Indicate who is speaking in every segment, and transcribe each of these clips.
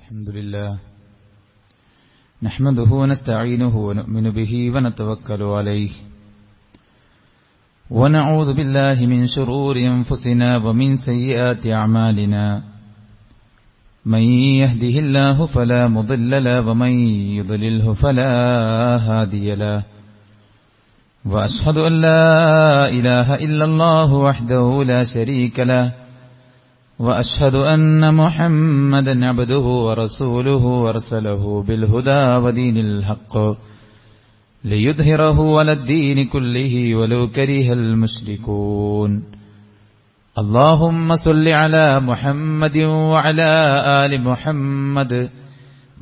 Speaker 1: الحمد لله نحمده ونستعينه ونؤمن به ونتوكل عليه ونعوذ بالله من شرور أنفسنا ومن سيئات أعمالنا من يهده الله فلا مضل له ومن يضلله فلا هادي له وأشهد أن لا إله إلا الله وحده لا شريك له وأشهد أن محمدا عبده ورسوله أرسله بالهدى ودين الحق ليظهره على الدين كله ولو كره المشركون اللهم صل على محمد وعلى آل محمد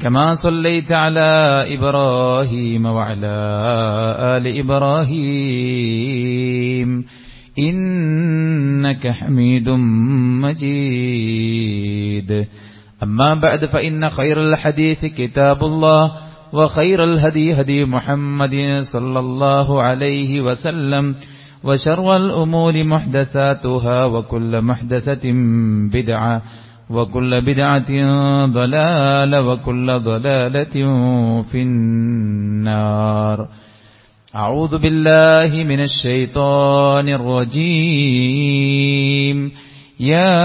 Speaker 1: كما صليت على إبراهيم وعلى آل إبراهيم إنك حميد مجيد أما بعد فإن خير الحديث كتاب الله وخير الهدي هدي محمد صلى الله عليه وسلم وشر الأمور محدثاتها وكل محدثة بدعة وكل بدعة ضلالة وكل ضلالة في النار أعوذ بالله من الشيطان الرجيم يا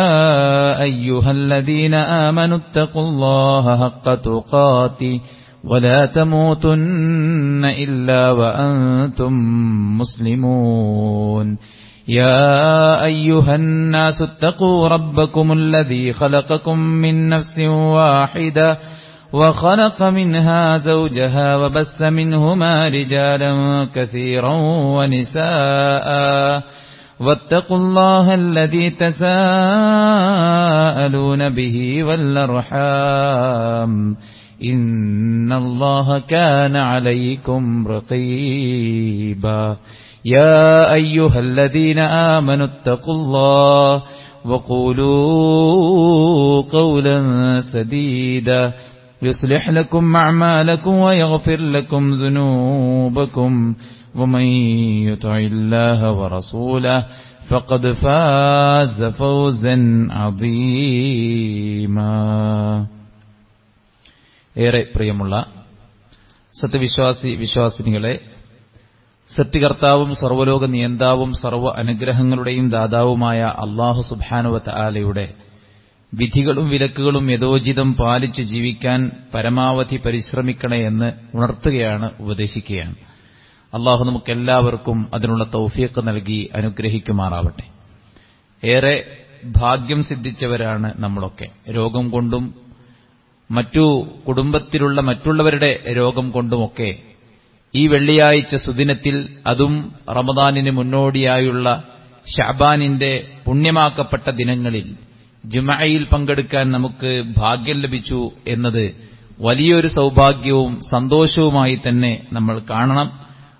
Speaker 1: أيها الذين آمنوا اتقوا الله حق تقاته ولا تموتن إلا وأنتم مسلمون يا أيها الناس اتقوا ربكم الذي خلقكم من نفس واحدة وخلق منها زوجها وبث منهما رجالا كثيرا ونساء واتقوا الله الذي تساءلون به والأرحام إن الله كان عليكم رقيبا يا أيها الذين آمنوا اتقوا الله وقولوا قولا سديدا يصلح لكم أعمالكم ويغفر لكم ذنوبكم ومن يطع الله ورسوله فقد فاز فوزا عظيما. ഏറെ പ്രിയമുള്ള വിശ്വാസിനികളെ, സൃഷ്ടികർത്താവും സർവ്വലോക നിയന്താവും സർവ്വ അനുഗ്രഹങ്ങളുടെയും ദാതാവുമായ അല്ലാഹു സുബ്ഹാനഹു വ തആലയുടെ വിധികളും വിലക്കുകളും യഥോചിതം പാലിച്ചു ജീവിക്കാൻ പരമാവധി പരിശ്രമിക്കണേ എന്ന് ഉണർത്തുകയാണ്, ഉപദേശിക്കുകയാണ്. അല്ലാഹു നമുക്കെല്ലാവർക്കും അതിനുള്ള തൗഫീഖ് നൽകി അനുഗ്രഹിക്കുമാറാവട്ടെ. ഏറെ ഭാഗ്യം സിദ്ധിച്ചവരാണ് നമ്മളൊക്കെ. രോഗം കൊണ്ടും മറ്റു കുടുംബത്തിലുള്ള മറ്റുള്ളവരുടെ രോഗം കൊണ്ടുമൊക്കെ ഈ വെള്ളിയാഴ്ച സുദിനത്തിൽ, അതും റമദാനിന് മുന്നോടിയായുള്ള ശഅബാനിന്റെ പുണ്യമാക്കപ്പെട്ട ദിനങ്ങളിൽ ജുമഅയിൽ പങ്കെടുക്കാൻ നമുക്ക് ഭാഗ്യം ലഭിച്ചു എന്നത് വലിയൊരു സൗഭാഗ്യവും സന്തോഷവുമായി തന്നെ നമ്മൾ കാണണം.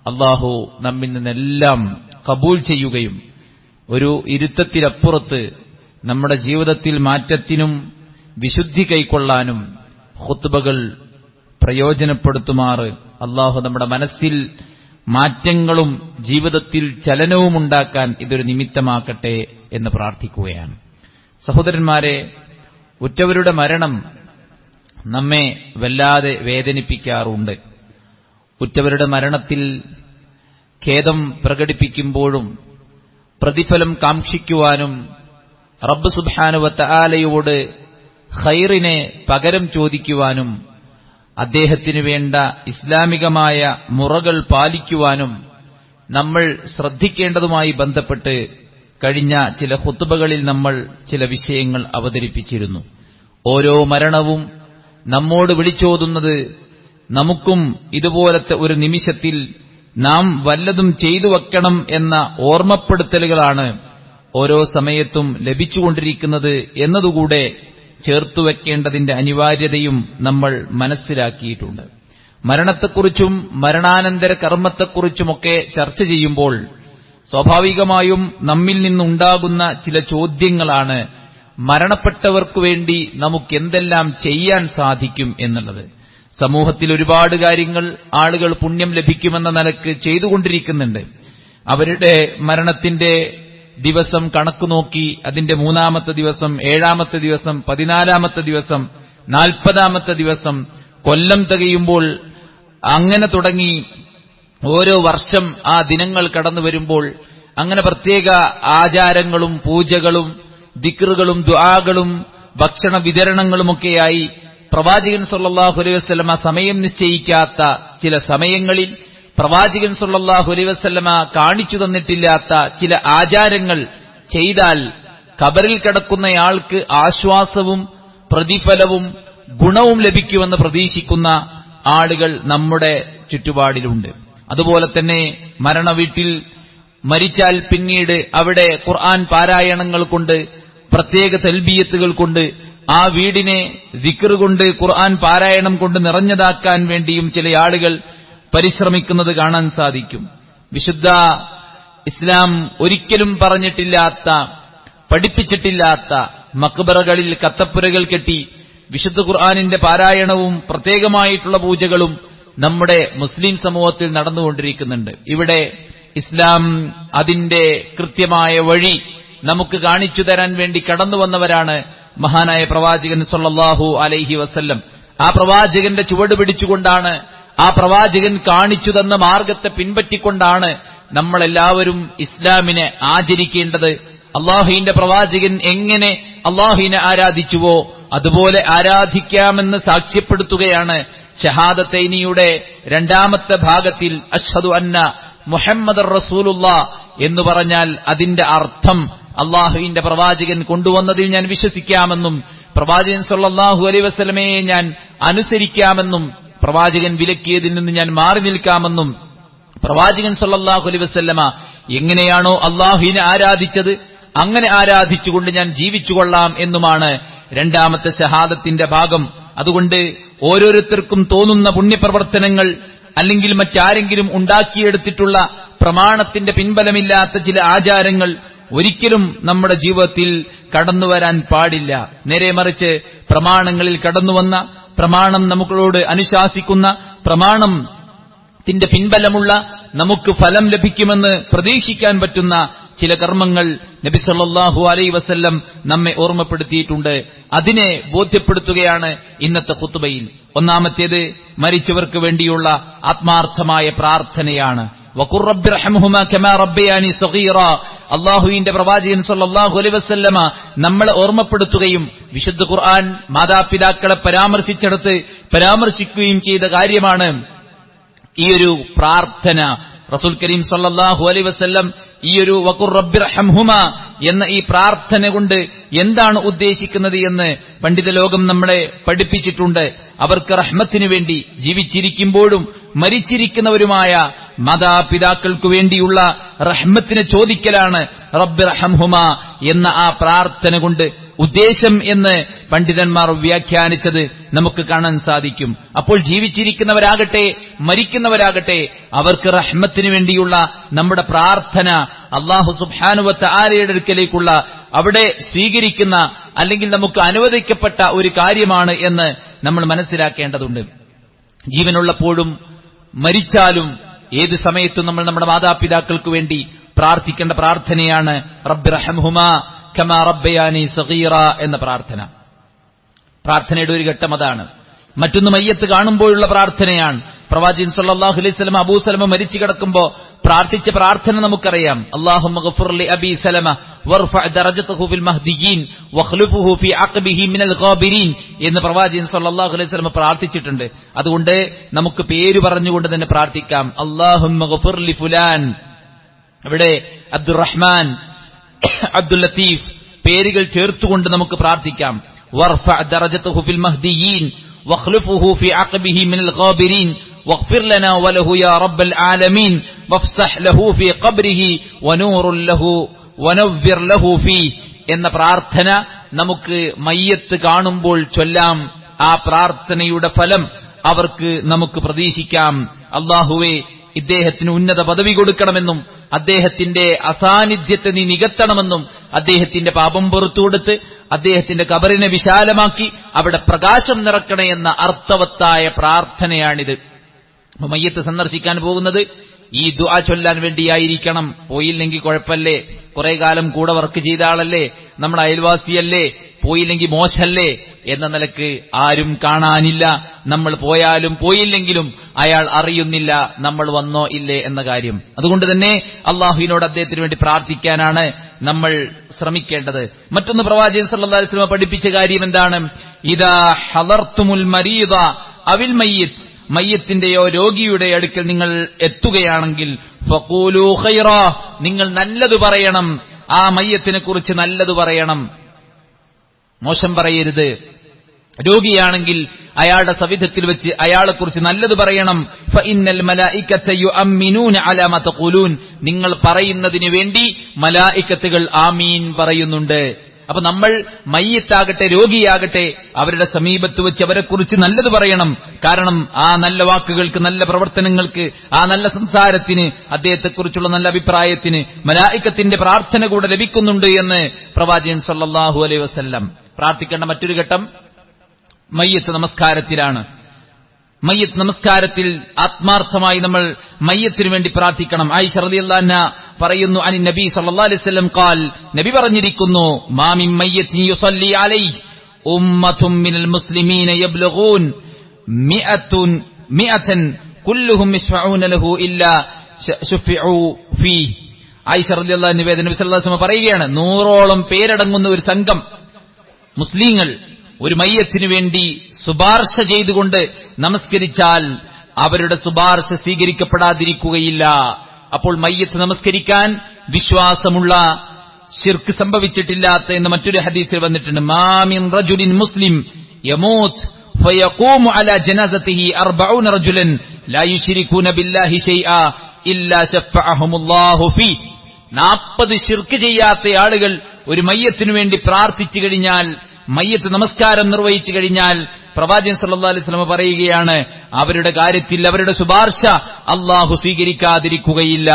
Speaker 1: അല്ലാഹു നമ്മിൽ നിന്നെല്ലാം കബൂൽ ചെയ്യുകയും ഒരു ഇരുത്തത്തിലപ്പുറത്ത് നമ്മുടെ ജീവിതത്തിൽ മാറ്റത്തിനും വിശുദ്ധി കൈക്കൊള്ളാനും ഖുത്ബകൾ പ്രയോജനപ്പെടുത്തുമാറ് അല്ലാഹു നമ്മുടെ മനസ്സിൽ മാറ്റങ്ങളും ജീവിതത്തിൽ ചലനവും ഉണ്ടാക്കാൻ ഇതൊരു നിമിത്തമാക്കട്ടെ എന്ന് പ്രാർത്ഥിക്കുകയാണ്. സഹോദരന്മാരെ, ഉറ്റവരുടെ മരണം നമ്മെ വല്ലാതെ വേദനിപ്പിക്കാറുണ്ട്. ഉറ്റവരുടെ മരണത്തിൽ ഖേദം പ്രകടിപ്പിക്കുമ്പോഴും പ്രതിഫലം കാക്ഷിക്കുവാനും റബ്ബ് സുബ്ഹാനഹു വ തആലയോട് ഖൈറിനെ പകരം ചോദിക്കുവാനും അദ്ദേഹത്തിനു വേണ്ട ഇസ്ലാമികമായ മുറകൾ പാലിക്കുവാനും നമ്മൾ ശ്രദ്ധിക്കേണ്ടതുമായി ബന്ധപ്പെട്ട് കഴിഞ്ഞ ചില ഖുത്ബകളിൽ നമ്മൾ ചില വിഷയങ്ങൾ അവതരിപ്പിച്ചിരുന്നു. ഓരോ മരണവും നമ്മോട് വിളിച്ചോതുന്നത് നമുക്കും ഇതുപോലത്തെ ഒരു നിമിഷത്തിൽ നാം വല്ലതും ചെയ്തു വെക്കണം എന്ന ഓർമ്മപ്പെടുത്തലുകളാണ് ഓരോ സമയത്തും ലഭിച്ചുകൊണ്ടിരിക്കുന്നത് എന്നതുകൂടെ ചേർത്തുവെക്കേണ്ടതിന്റെ അനിവാര്യതയും നമ്മൾ മനസ്സിലാക്കിയിട്ടുണ്ട്. മരണത്തെക്കുറിച്ചും മരണാനന്തര കർമ്മത്തെക്കുറിച്ചുമൊക്കെ ചർച്ച ചെയ്യുമ്പോൾ സ്വാഭാവികമായും നമ്മിൽ നിന്നുണ്ടാകുന്ന ചില ചോദ്യങ്ങളാണ് മരണപ്പെട്ടവർക്കു വേണ്ടി നമുക്കെന്തെല്ലാം ചെയ്യാൻ സാധിക്കും എന്നുള്ളത്. സമൂഹത്തിൽ ഒരുപാട് കാര്യങ്ങൾ ആളുകൾ പുണ്യം ലഭിക്കുമെന്ന നിലക്ക് ചെയ്തുകൊണ്ടിരിക്കുന്നുണ്ട്. അവരുടെ മരണത്തിന്റെ ദിവസം കണക്ക് നോക്കി അതിന്റെ 3-ാമത്തെ ദിവസം, 7-ാമത്തെ ദിവസം, 14-ാമത്തെ ദിവസം 40-ാമത്തെ ദിവസം, കൊല്ലം തികയുമ്പോൾ, അങ്ങനെ തുടങ്ങി ഓരോ വർഷം ആ ദിനങ്ങൾ കടന്നു വരുമ്പോൾ അങ്ങനെ പ്രത്യേക ആചാരങ്ങളും പൂജകളും ദിക്റുകളും ദുആകളും ഭക്ഷണ വിതരണങ്ങളുമൊക്കെയായി പ്രവാചകൻ സല്ലല്ലാഹു അലൈഹി വസല്ലമ സമയം നിശ്ചയിക്കാത്ത ചില സമയങ്ങളിൽ പ്രവാചകൻ സല്ലല്ലാഹു അലൈഹി വസല്ലമ കാണിച്ചു തന്നിട്ടില്ലാത്ത ചില ആചാരങ്ങൾ ചെയ്താൽ ഖബറിൽ കിടക്കുന്നയാൾക്ക് ആശ്വാസവും പ്രതിഫലവും ഗുണവും ലഭിക്കുമെന്ന് പ്രതീക്ഷിക്കുന്ന ആളുകൾ നമ്മുടെ ചുറ്റുപാടിലുണ്ട്. അതുപോലെ തന്നെ മരണവീട്ടിൽ മരിച്ചാൽ പിന്നീട് അവിടെ ഖുർആൻ പാരായണങ്ങൾ കൊണ്ട്, പ്രത്യേക തൽബിയത്തുകൾ കൊണ്ട്, ആ വീടിനെ ദിക്ർ കൊണ്ട്, ഖുർആൻ പാരായണം കൊണ്ട് നിറഞ്ഞതാക്കാൻ വേണ്ടിയും ചില ആളുകൾ പരിശ്രമിക്കുന്നത് കാണാൻ സാധിക്കും. വിശുദ്ധ ഇസ്ലാം ഒരിക്കലും പറഞ്ഞിട്ടില്ലാത്ത, പഠിപ്പിച്ചിട്ടില്ലാത്ത മക്ബറകളിൽ കത്തപ്പുരകൾ കെട്ടി വിശുദ്ധ ഖുർആനിന്റെ പാരായണവും പ്രത്യേകമായിട്ടുള്ള പൂജകളും നമ്മുടെ മുസ്ലിം സമൂഹത്തിൽ നടന്നുകൊണ്ടിരിക്കുന്നുണ്ട്. ഇവിടെ ഇസ്ലാം അതിന്റെ കൃത്യമായ വഴി നമുക്ക് കാണിച്ചു തരാൻ വേണ്ടി കടന്നു വന്നവരാണ് മഹാനായ പ്രവാചകൻ സല്ലല്ലാഹു അലൈഹി വസല്ലം. ആ പ്രവാചകന്റെ ചുവട് പിടിച്ചുകൊണ്ടാണ്, ആ പ്രവാചകൻ കാണിച്ചു തന്ന മാർഗത്തെ പിൻപറ്റിക്കൊണ്ടാണ് നമ്മളെല്ലാവരും ഇസ്ലാമിനെ ആചരിക്കേണ്ടത്. അള്ളാഹുവിന്റെ പ്രവാചകൻ എങ്ങനെ അള്ളാഹുവിനെ ആരാധിച്ചുവോ അതുപോലെ ആരാധിക്കാമെന്ന് സാക്ഷ്യപ്പെടുത്തുകയാണ് ഷഹാദത്തൈനിയുടെ 2ാമത്തെ ഭാഗത്തിൽ അഷ്ഹദു അന്ന മുഹമ്മദർ റസൂലുള്ളാഹ് എന്ന് പറഞ്ഞാൽ അതിന്റെ അർത്ഥം അള്ളാഹുവിന്റെ പ്രവാചകൻ കൊണ്ടുവന്നതിൽ ഞാൻ വിശ്വസിക്കാമെന്നും പ്രവാചകൻ സല്ലല്ലാഹു അലൈഹി വസല്ലമയെ ഞാൻ അനുസരിക്കാമെന്നും പ്രവാചകൻ വിലക്കിയതിൽ നിന്ന് ഞാൻ മാറി നിൽക്കാമെന്നും പ്രവാചകൻ സല്ലല്ലാഹു അലൈഹി വസല്ലമ എങ്ങനെയാണോ അള്ളാഹുവിനെ ആരാധിച്ചത് അങ്ങനെ ആരാധിച്ചുകൊണ്ട് ഞാൻ ജീവിച്ചുകൊള്ളാം എന്നുമാണ് 2ാമത്തെ ഷഹാദത്തിന്റെ ഭാഗം. അതുകൊണ്ട് ഓരോരുത്തർക്കും തോന്നുന്ന പുണ്യപ്രവർത്തനങ്ങൾ അല്ലെങ്കിൽ മറ്റാരെങ്കിലും ഉണ്ടാക്കിയെടുത്തിട്ടുള്ള പ്രമാണത്തിന്റെ പിൻബലമില്ലാത്ത ചില ആചാരങ്ങൾ ഒരിക്കലും നമ്മുടെ ജീവിതത്തിൽ കടന്നുവരാൻ പാടില്ല. നേരെ മറിച്ച് പ്രമാണങ്ങളിൽ കടന്നുവന്ന, പ്രമാണം നമ്മളോട് അനുശാസിക്കുന്ന, പ്രമാണത്തിന്റെ പിൻബലമുള്ള, നമുക്ക് ഫലം ലഭിക്കുമെന്ന് പ്രതീക്ഷിക്കാൻ പറ്റുന്ന ചില കർമ്മങ്ങൾ നബി സല്ലല്ലാഹു അലൈഹി വസല്ലം നമ്മെ ഓർമ്മപ്പെടുത്തിയിട്ടുണ്ട്. അതിനെ ബോധ്യപ്പെടുത്തുകയാണ് ഇന്നത്തെ ഖുത്ബയിൽ. ഒന്നാമത്തേത് മരിച്ചവർക്ക് വേണ്ടിയുള്ള ആത്മാർത്ഥമായ പ്രാർത്ഥനയാണ്. വഖുർ റബ്ബി റഹ്മഹുമാ കമാ റബ്ബയാനി സഗീറാ. അല്ലാഹുവിന്റെ പ്രവാചകൻ സല്ലല്ലാഹു അലൈഹി വസല്ലമ നമ്മളെ ഓർമ്മപ്പെടുത്തുകയും വിശുദ്ധ ഖുർആൻ മാതാപിതാക്കളെ പരാമർശിച്ചെടുത്ത് പരാമർശിക്കുകയും ചെയ്ത കാര്യമാണ് ഈ ഒരു പ്രാർത്ഥന. റസൂൽ കരീം സല്ലല്ലാഹു അലൈഹി വസല്ലം ഈ ഒരു വഖുർ റബ്ബി റഹ്മഹുമാ എന്ന ഈ പ്രാർത്ഥന കൊണ്ട് എന്താണ് ഉദ്ദേശിക്കുന്നത് എന്ന് പണ്ഡിത ലോകം നമ്മളെ പഠിപ്പിച്ചിട്ടുണ്ട്. അവർക്ക് റഹ്മത്തിനു വേണ്ടി ജീവിച്ചിരിക്കുമ്പോഴും മരിച്ചിരിക്കുന്നവരുമായ മാതാപിതാക്കൾക്കു വേണ്ടിയുള്ള റഹ്മത്തിനെ ചോദിക്കലാണ് റബ്ബി റഹ്മഹുമാ എന്ന ആ പ്രാർത്ഥന കൊണ്ട് ഉദ്ദേശം എന്ന് പണ്ഡിതന്മാർ വ്യാഖ്യാനിച്ചത് നമുക്ക് കാണാൻ സാധിക്കും. അപ്പോൾ ജീവിച്ചിരിക്കുന്നവരാകട്ടെ മരിക്കുന്നവരാകട്ടെ അവർക്ക് റഹ്മത്തിനു വേണ്ടിയുള്ള നമ്മുടെ പ്രാർത്ഥന അല്ലാഹു സുബ്ഹാനഹു വ തആലയുടെ അടുക്കലേക്കുള്ള, അവിടെ സ്വീകരിക്കുന്ന അല്ലെങ്കിൽ നമുക്ക് അനുവദിക്കപ്പെട്ട ഒരു കാര്യമാണ് എന്ന് നമ്മൾ മനസ്സിലാക്കേണ്ടതുണ്ട്. ജീവനുള്ളപ്പോഴും മരിച്ചാലും ഏത് സമയത്തും നമ്മൾ നമ്മുടെ മാതാപിതാക്കൾക്ക് വേണ്ടി പ്രാർത്ഥിക്കേണ്ട പ്രാർത്ഥനയാണ് റബ്ബി റഹ്മഹുമാ കമാ റബ്ബയാനി സഗീറ എന്ന പ്രാർത്ഥന. പ്രാർത്ഥനയുടെ ഒരു ഘട്ടം അതാണ്. മറ്റൊന്ന് മയ്യത്ത് കാണുമ്പോഴുള്ള പ്രാർത്ഥനയാണ്. പ്രവാചകൻ സല്ലല്ലാഹു അലൈഹി വസല്ലം അബൂ സലമ മരിച്ചു കിടക്കുമ്പോൾ പ്രാർത്ഥിച്ച പ്രാർത്ഥന നമുക്കറിയാം. അല്ലാഹുമ്മ ഗഫിർ ലി അബീ സലമ വർഫഅ ദറജതഹു ഫിൽ മഹ്ദിയീൻ വഖ്ലുഫുഹു ഫീ അഖ്ബിഹി മിനൽ ഗാബിരീൻ എന്ന് പ്രവാചകൻ സല്ലല്ലാഹു അലൈഹി വസല്ലം പ്രാർത്ഥിച്ചിട്ടുണ്ട്. അതുകൊണ്ട് നമുക്ക് പേര് പറഞ്ഞുകൊണ്ട് തന്നെ പ്രാർത്ഥിക്കാം. അല്ലാഹുമ്മ ഗഫിർ ലി ഫുലാൻ. ഇവിടെ അബ്ദുറഹ്മാൻ, അബ്ദുൽ ലത്തീഫ് പേരുകൾ ചേർത്തുകൊണ്ട് നമുക്ക് പ്രാർത്ഥിക്കാം. വർഫഅ ദറജതഹു ഫിൽ മഹ്ദിയീൻ വഖ്ലുഫുഹു ഫീ അഖ്ബിഹി മിനൽ ഗാബിരീൻ വഗ്ഫിർ ലനാ വലഹു യാ റബ്ബൽ ആലമീൻ വഫ്തഹ് ലഹു ഫീ ഖബ്രിഹി വനൂറുൻ ലഹു വനവ്വിർ ലഹു ഫീ എന്ന പ്രാർത്ഥന നമുക്ക് മയ്യത്ത് കാണുമ്പോൾ ചൊല്ലാം. ആ പ്രാർത്ഥനയുടെ ഫലം അവർക്ക് നമുക്ക് പ്രതീക്ഷിക്കാം. അല്ലാഹുവേ, ഇദ്ദേഹത്തിന് ഉന്നത പദവി കൊടുക്കണമെന്നും അദ്ദേഹത്തിന്റെ അസാന്നിധ്യത്തെ നീ നികത്തണമെന്നും അദ്ദേഹത്തിന്റെ പാപം പുറത്തുകൊടുത്ത് അദ്ദേഹത്തിന്റെ ഖബറിനെ വിശാലമാക്കി അവിടെ പ്രകാശം നിറക്കണേ എന്ന അർത്ഥവത്തായ പ്രാർത്ഥനയാണിത്. മയ്യത്ത് സന്ദർശിക്കാൻ പോകുന്നത് ഈ ദുആ ചൊല്ലാൻ വേണ്ടിയായിരിക്കണം. പോയില്ലെങ്കിൽ കുഴപ്പമല്ലേ, കുറെ കാലം കൂടെ വർക്ക് ചെയ്ത ആളല്ലേ, നമ്മുടെ അയൽവാസിയല്ലേ, പോയില്ലെങ്കിൽ മോശല്ലേ, എന്ന നിലക്ക് ആരും കാണാനില്ല. നമ്മൾ പോയാലും പോയില്ലെങ്കിലും അയാൾ അറിയുന്നില്ല നമ്മൾ വന്നോ ഇല്ലേ എന്ന കാര്യം. അതുകൊണ്ട് തന്നെ അള്ളാഹുവിനോട് അദ്ദേഹത്തിന് വേണ്ടി പ്രാർത്ഥിക്കാനാണ് നമ്മൾ ശ്രമിക്കേണ്ടത്. മറ്റൊന്ന് പ്രവാചകൻ സല്ലല്ലാഹു അലൈഹി വസല്ലം പഠിപ്പിച്ച കാര്യം എന്താണ്? ഇദാ ഹദർതുമുൽ മരീദ അവിൽ മയ്യിത്ത്, മയ്യത്തിന്റെയോ രോഗിയുടെ അടുക്കൽ നിങ്ങൾ എത്തുകയാണെങ്കിൽ ഫഖൂലൂ ഖൈറാ, നിങ്ങൾ നല്ലത് പറയണം. ആ മയ്യത്തിനെ കുറിച്ച് നല്ലത് പറയണം, മോശം പറയരുത്. രോഗിയാണെങ്കിൽ അയാളുടെ സവിധത്തിൽ വെച്ച് അയാളെക്കുറിച്ച് നല്ലത് പറയണം. ഫഇന്നൽ മലായികത യുഅമ്മിനൂന അലാ മാ തഖൂലൂൻ, നിങ്ങൾ പറയുന്നതിന് വേണ്ടി മലായികത്തുകൾ ആമീൻ പറയുന്നുണ്ട്. അപ്പൊ നമ്മൾ മയ്യത്താകട്ടെ രോഗിയാകട്ടെ അവരുടെ സമീപത്ത് വെച്ച് അവരെക്കുറിച്ച് നല്ലത് പറയണം. കാരണം ആ നല്ല വാക്കുകൾക്ക്, നല്ല പ്രവർത്തനങ്ങൾക്ക്, ആ നല്ല സംസാരത്തിന്, അദ്ദേഹത്തെക്കുറിച്ചുള്ള നല്ല അഭിപ്രായത്തിന് മലായികത്തിന്റെ പ്രാർത്ഥന കൂടെ ലഭിക്കുന്നുണ്ട് എന്ന് പ്രവാചകൻ സല്ലല്ലാഹു അലൈഹി വസല്ലം. പ്രാർത്ഥിക്കേണ്ട മറ്റൊരു ഘട്ടം മയ്യത്ത് നമസ്കാരത്തിലാണ്. മയ്യത്ത് നമസ്കാരത്തിൽ ആത്മാർത്ഥമായി നമ്മൾ മയ്യത്തിനു വേണ്ടി പ്രാർത്ഥിക്കണം. ആയിഷ റളിയല്ലാഹു അൻഹ പറയുന്നു, അനി നബി സല്ലല്ലാഹു അലൈഹി വസല്ലം ഖാൽ, നബി പറഞ്ഞിരിക്കുന്നു, മാ മിൻ മയ്യത്തിൻ യുസല്ലി അലൈഹി ഉമ്മത്തുൻ മിനൽ മുസ്ലിമീന യബ്ലുഗൂൻ മിഅതൻ കുല്ലുഹും യശ്ഫഊന ലഹു ഇല്ലാ ശുഫിഉ ഫീ. ആയിഷ റളിയല്ലാഹു അൻഹ നബി സല്ലല്ലാഹു അലൈഹി വസല്ലം പറയുകയാണ്, 100ഓളം പേരടങ്ങുന്ന ഒരു സംഘം മുസ്ലിങ്ങൾ ഒരു മയ്യത്തിനു വേണ്ടി ശുപാർശ ചെയ്തുകൊണ്ട് നമസ്കരിച്ചാൽ അവരുടെ ശുപാർശ സ്വീകരിക്കപ്പെടാതിരിക്കുകയില്ല. അപ്പോൾ മയ്യത്ത് നമസ്കരിക്കാൻ വിശ്വാസമുള്ള, ശിർക്ക് സംഭവിച്ചിട്ടില്ലാത്ത എന്ന് മറ്റൊരു ഹദീസിൽ വന്നിട്ടുണ്ട്. മാ മിൻ റജുലിൻ മുസ്ലിം യമൂത്ത് ഫയഖൂമു അലാ ജനാസതിഹി 40 റജുലൻ ലാ യുശ്രികൂന ബില്ലാഹി ശൈആ ഇല്ലാ ശഫഅഹുമുല്ലാഹു ഫീ. 40 ശിർക്ക് ചെയ്യാത്ത ആളുകൾ ഒരു മയ്യത്തിനു വേണ്ടി പ്രാർത്ഥിച്ചു കഴിഞ്ഞാൽ, മയ്യത്ത് നമസ്കാരം നിർവഹിച്ചു കഴിഞ്ഞാൽ പ്രവാചകൻ സല്ലല്ലാഹു അലൈഹി വസല്ലം പറയുകയാണ്, അവരുടെ കാര്യത്തിൽ അവരുടെ ശുപാർശ അല്ലാഹു സ്വീകരിക്കാതിരിക്കുകയില്ല.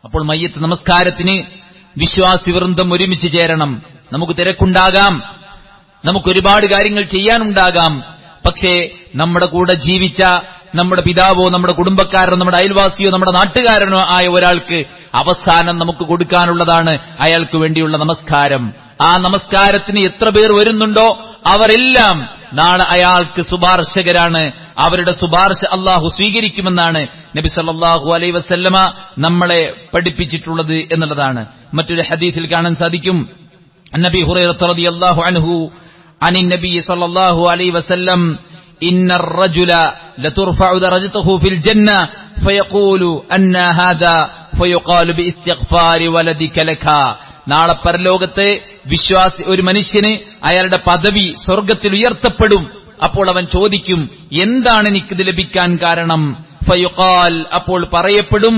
Speaker 1: അപ്പോൾ മയ്യത്ത് നമസ്കാരത്തിന് വിശ്വാസി വൃന്ദം ഒരുമിച്ച് ചേരണം. നമുക്ക് തിരക്കുണ്ടാകാം, നമുക്ക് ഒരുപാട് കാര്യങ്ങൾ ചെയ്യാനുണ്ടാകാം. പക്ഷേ നമ്മുടെ കൂടെ ജീവിച്ച നമ്മുടെ പിതാവോ നമ്മുടെ കുടുംബക്കാരനോ നമ്മുടെ അയൽവാസിയോ നമ്മുടെ നാട്ടുകാരനോ ആയ ഒരാൾക്ക് അവസാനം നമുക്ക് കൊടുക്കാനുള്ളതാണ് അയാൾക്ക് വേണ്ടിയുള്ള നമസ്കാരം. ആ നമസ്കാരത്തിന് എത്ര പേർ വരുന്നുണ്ടോ അവരെല്ലാം നാളെ അയാൾക്ക് ശുപാർശകരാണ്. അവരുടെ ശുപാർശ അല്ലാഹു സ്വീകരിക്കുമെന്നാണ് നബി സല്ലല്ലാഹു അലൈഹി വസല്ലമ നമ്മളെ പഠിപ്പിച്ചിട്ടുള്ളത് എന്നുള്ളതാണ്. മറ്റൊരു ഹദീസിൽ കാണാൻ സാധിക്കും, നബി ഹുറൈറ റളിയല്ലാഹു അൻഹു അനിൻ നബി സല്ലല്ലാഹു അലൈഹി വസല്ലം ഇന്നർ റജുല ലതുർഫഉ ദറജതുഹു ഫിൽ ജന്ന ഫയഖൂലു അന്നാ ഹാദാ ഫയഖാലു ബിഇസ്തിഗ്ഫാരി വലദിക ലക. നാളെ പരലോകത്തെ വിശ്വാസി ഒരു മനുഷ്യന് അയാളുടെ പദവി സ്വർഗത്തിൽ ഉയർത്തപ്പെടും. അപ്പോൾ അവൻ ചോദിക്കും, എന്താണ് എനിക്കിത് ലഭിക്കാൻ കാരണം? ഫയുഖാൽ, അപ്പോൾ പറയപ്പെടും,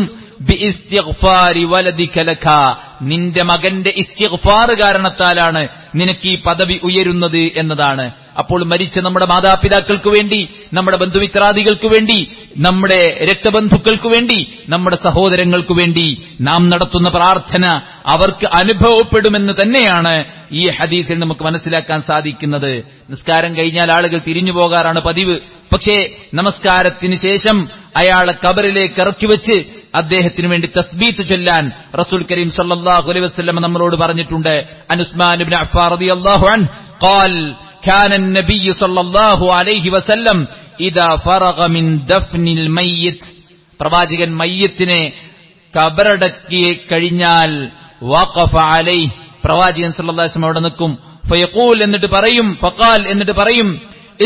Speaker 1: ബിഇസ്തിഗ്ഫാരി വലദിക ലക, നിന്റെ മകന്റെ ഇസ്തിഗ്ഫാർ കാരണത്താലാണ് നിനക്ക് ഈ പദവി ഉയരുന്നത് എന്നതാണ്. അപ്പോൾ മരിച്ച നമ്മുടെ മാതാപിതാക്കൾക്ക് വേണ്ടി, നമ്മുടെ ബന്ധുമിത്രാദികൾക്ക് വേണ്ടി, നമ്മുടെ രക്തബന്ധുക്കൾക്ക് വേണ്ടി, നമ്മുടെ സഹോദരങ്ങൾക്ക് വേണ്ടി നാം നടത്തുന്ന പ്രാർത്ഥന അവർക്ക് അനുഭവപ്പെടുമെന്ന് തന്നെയാണ് ഈ ഹദീസിൽ നമുക്ക് മനസ്സിലാക്കാൻ സാധിക്കുന്നത്. നിസ്കാരം കഴിഞ്ഞാൽ ആളുകൾ തിരിഞ്ഞു പോകാറാണ് പതിവ്. പക്ഷേ നമസ്കാരത്തിന് ശേഷം അയാളെ ഖബറിലേക്ക് ഇറക്കി വെച്ച് അദ്ദേഹത്തിന് വേണ്ടി തസ്ബീത്ത് ചൊല്ലാൻ റസൂൽ കരീം സല്ലല്ലാഹു അലൈഹി വസല്ലം നമ്മളോട് പറഞ്ഞിട്ടുണ്ട്. അൻ ഉസ്മാൻ ഇബ്നു അഫ്ഫാൻ റളിയല്ലാഹു അൻഹു ഖാൽ كان النبي صلى الله عليه وسلم إذا فرغ من دفن الميت, പ്രവാചകൻ മയ്യത്തിനെ ഖബറടക്കി കഴിഞ്ഞാൽ വഖഫ അലൈഹി, പ്രവാചകൻ സല്ലല്ലാഹു അലൈഹി വസല്ലം അവിടെ നിൽക്കും. ഫയഖൂൽ, എന്നിട്ട് പറയും, ഫഖാൽ, എന്നിട്ട് പറയും,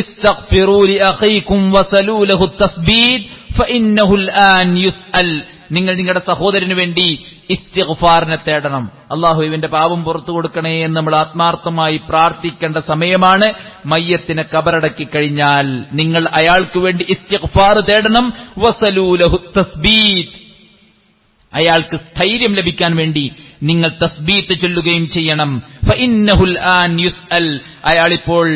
Speaker 1: ഇസ്തഗ്ഫിറൂ ലി അഖീകും വസലൂ ലഹു തസ്ബീത് ഫഇന്നഹു അൽആൻ യുസ്അൽ, നിങ്ങൾ നിങ്ങളുടെ സഹോദരന് വേണ്ടി ഇസ്തിഗ്ഫാറിനെ തേടണം. അല്ലാഹു ഇവന്റെ പാപം പുറത്തു കൊടുക്കണേ എന്ന് നമ്മൾ ആത്മാർത്ഥമായി പ്രാർത്ഥിക്കേണ്ട സമയമാണ്. മയ്യത്തിനെ ഖബറടക്കി കഴിഞ്ഞാൽ നിങ്ങൾ അയാൾക്ക് വേണ്ടി ഇസ്തിഗ്ഫാർ തേടണം. വസലൂ ലഹു തസ്ബീത്, അയാൾക്ക് സ്ഥൈര്യം ലഭിക്കാൻ വേണ്ടി നിങ്ങൾ തസ്ബീത്ത് ചൊല്ലുകയും ചെയ്യണം. ഫഇന്നഹുൽ ആൻ യുസ്അൽ, അയാളിപ്പോൾ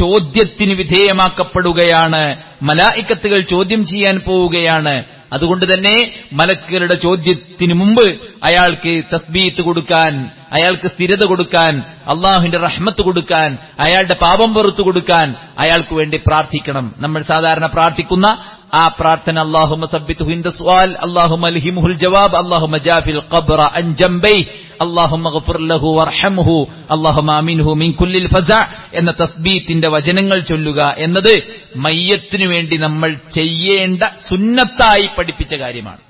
Speaker 1: ചോദ്യത്തിന് വിധേയമാക്കപ്പെടുകയാണ്. മലായികത്തുകൾ ചോദ്യം ചെയ്യാൻ പോവുകയാണ്. അതുകൊണ്ട് തന്നെ മലക്കുകളുടെ ചോദ്യത്തിന് മുമ്പ് അയാൾക്ക് തസ്ബീത്ത് കൊടുക്കാൻ, അയാൾക്ക് സ്ഥിരത കൊടുക്കാൻ, അള്ളാഹുവിന്റെ റഹ്മത്ത് കൊടുക്കാൻ, അയാളുടെ പാപം പുറത്തു കൊടുക്കാൻ അയാൾക്ക് വേണ്ടി പ്രാർത്ഥിക്കണം. നമ്മൾ സാധാരണ പ്രാർത്ഥിക്കുന്ന ആ പ്രാർത്ഥന അല്ലാഹുമ്മ സബ്ബിത്ഹു ഇൻദ സുആൽ അല്ലാഹുമ്മ അൽഹിംഹുൽ ജവാബ് അല്ലാഹുമ്മ ജാഫിൽ ഖബ്റ അൻ ജംബൈ അല്ലാഹുമ്മ ഗ്ഫിർ ലഹു വർഹംഹു അല്ലാഹുമ്മ അമിൻഹു മിൻ കുല്ലിൽ ഫസഅ എന്ന തസ്ബീത്തിന്റെ വചനങ്ങൾ ചൊല്ലുക എന്നത് മയ്യത്തിനു വേണ്ടി നമ്മൾ ചെയ്യേണ്ട സുന്നത്തായി പഠിപ്പിച്ച കാര്യമാണ്.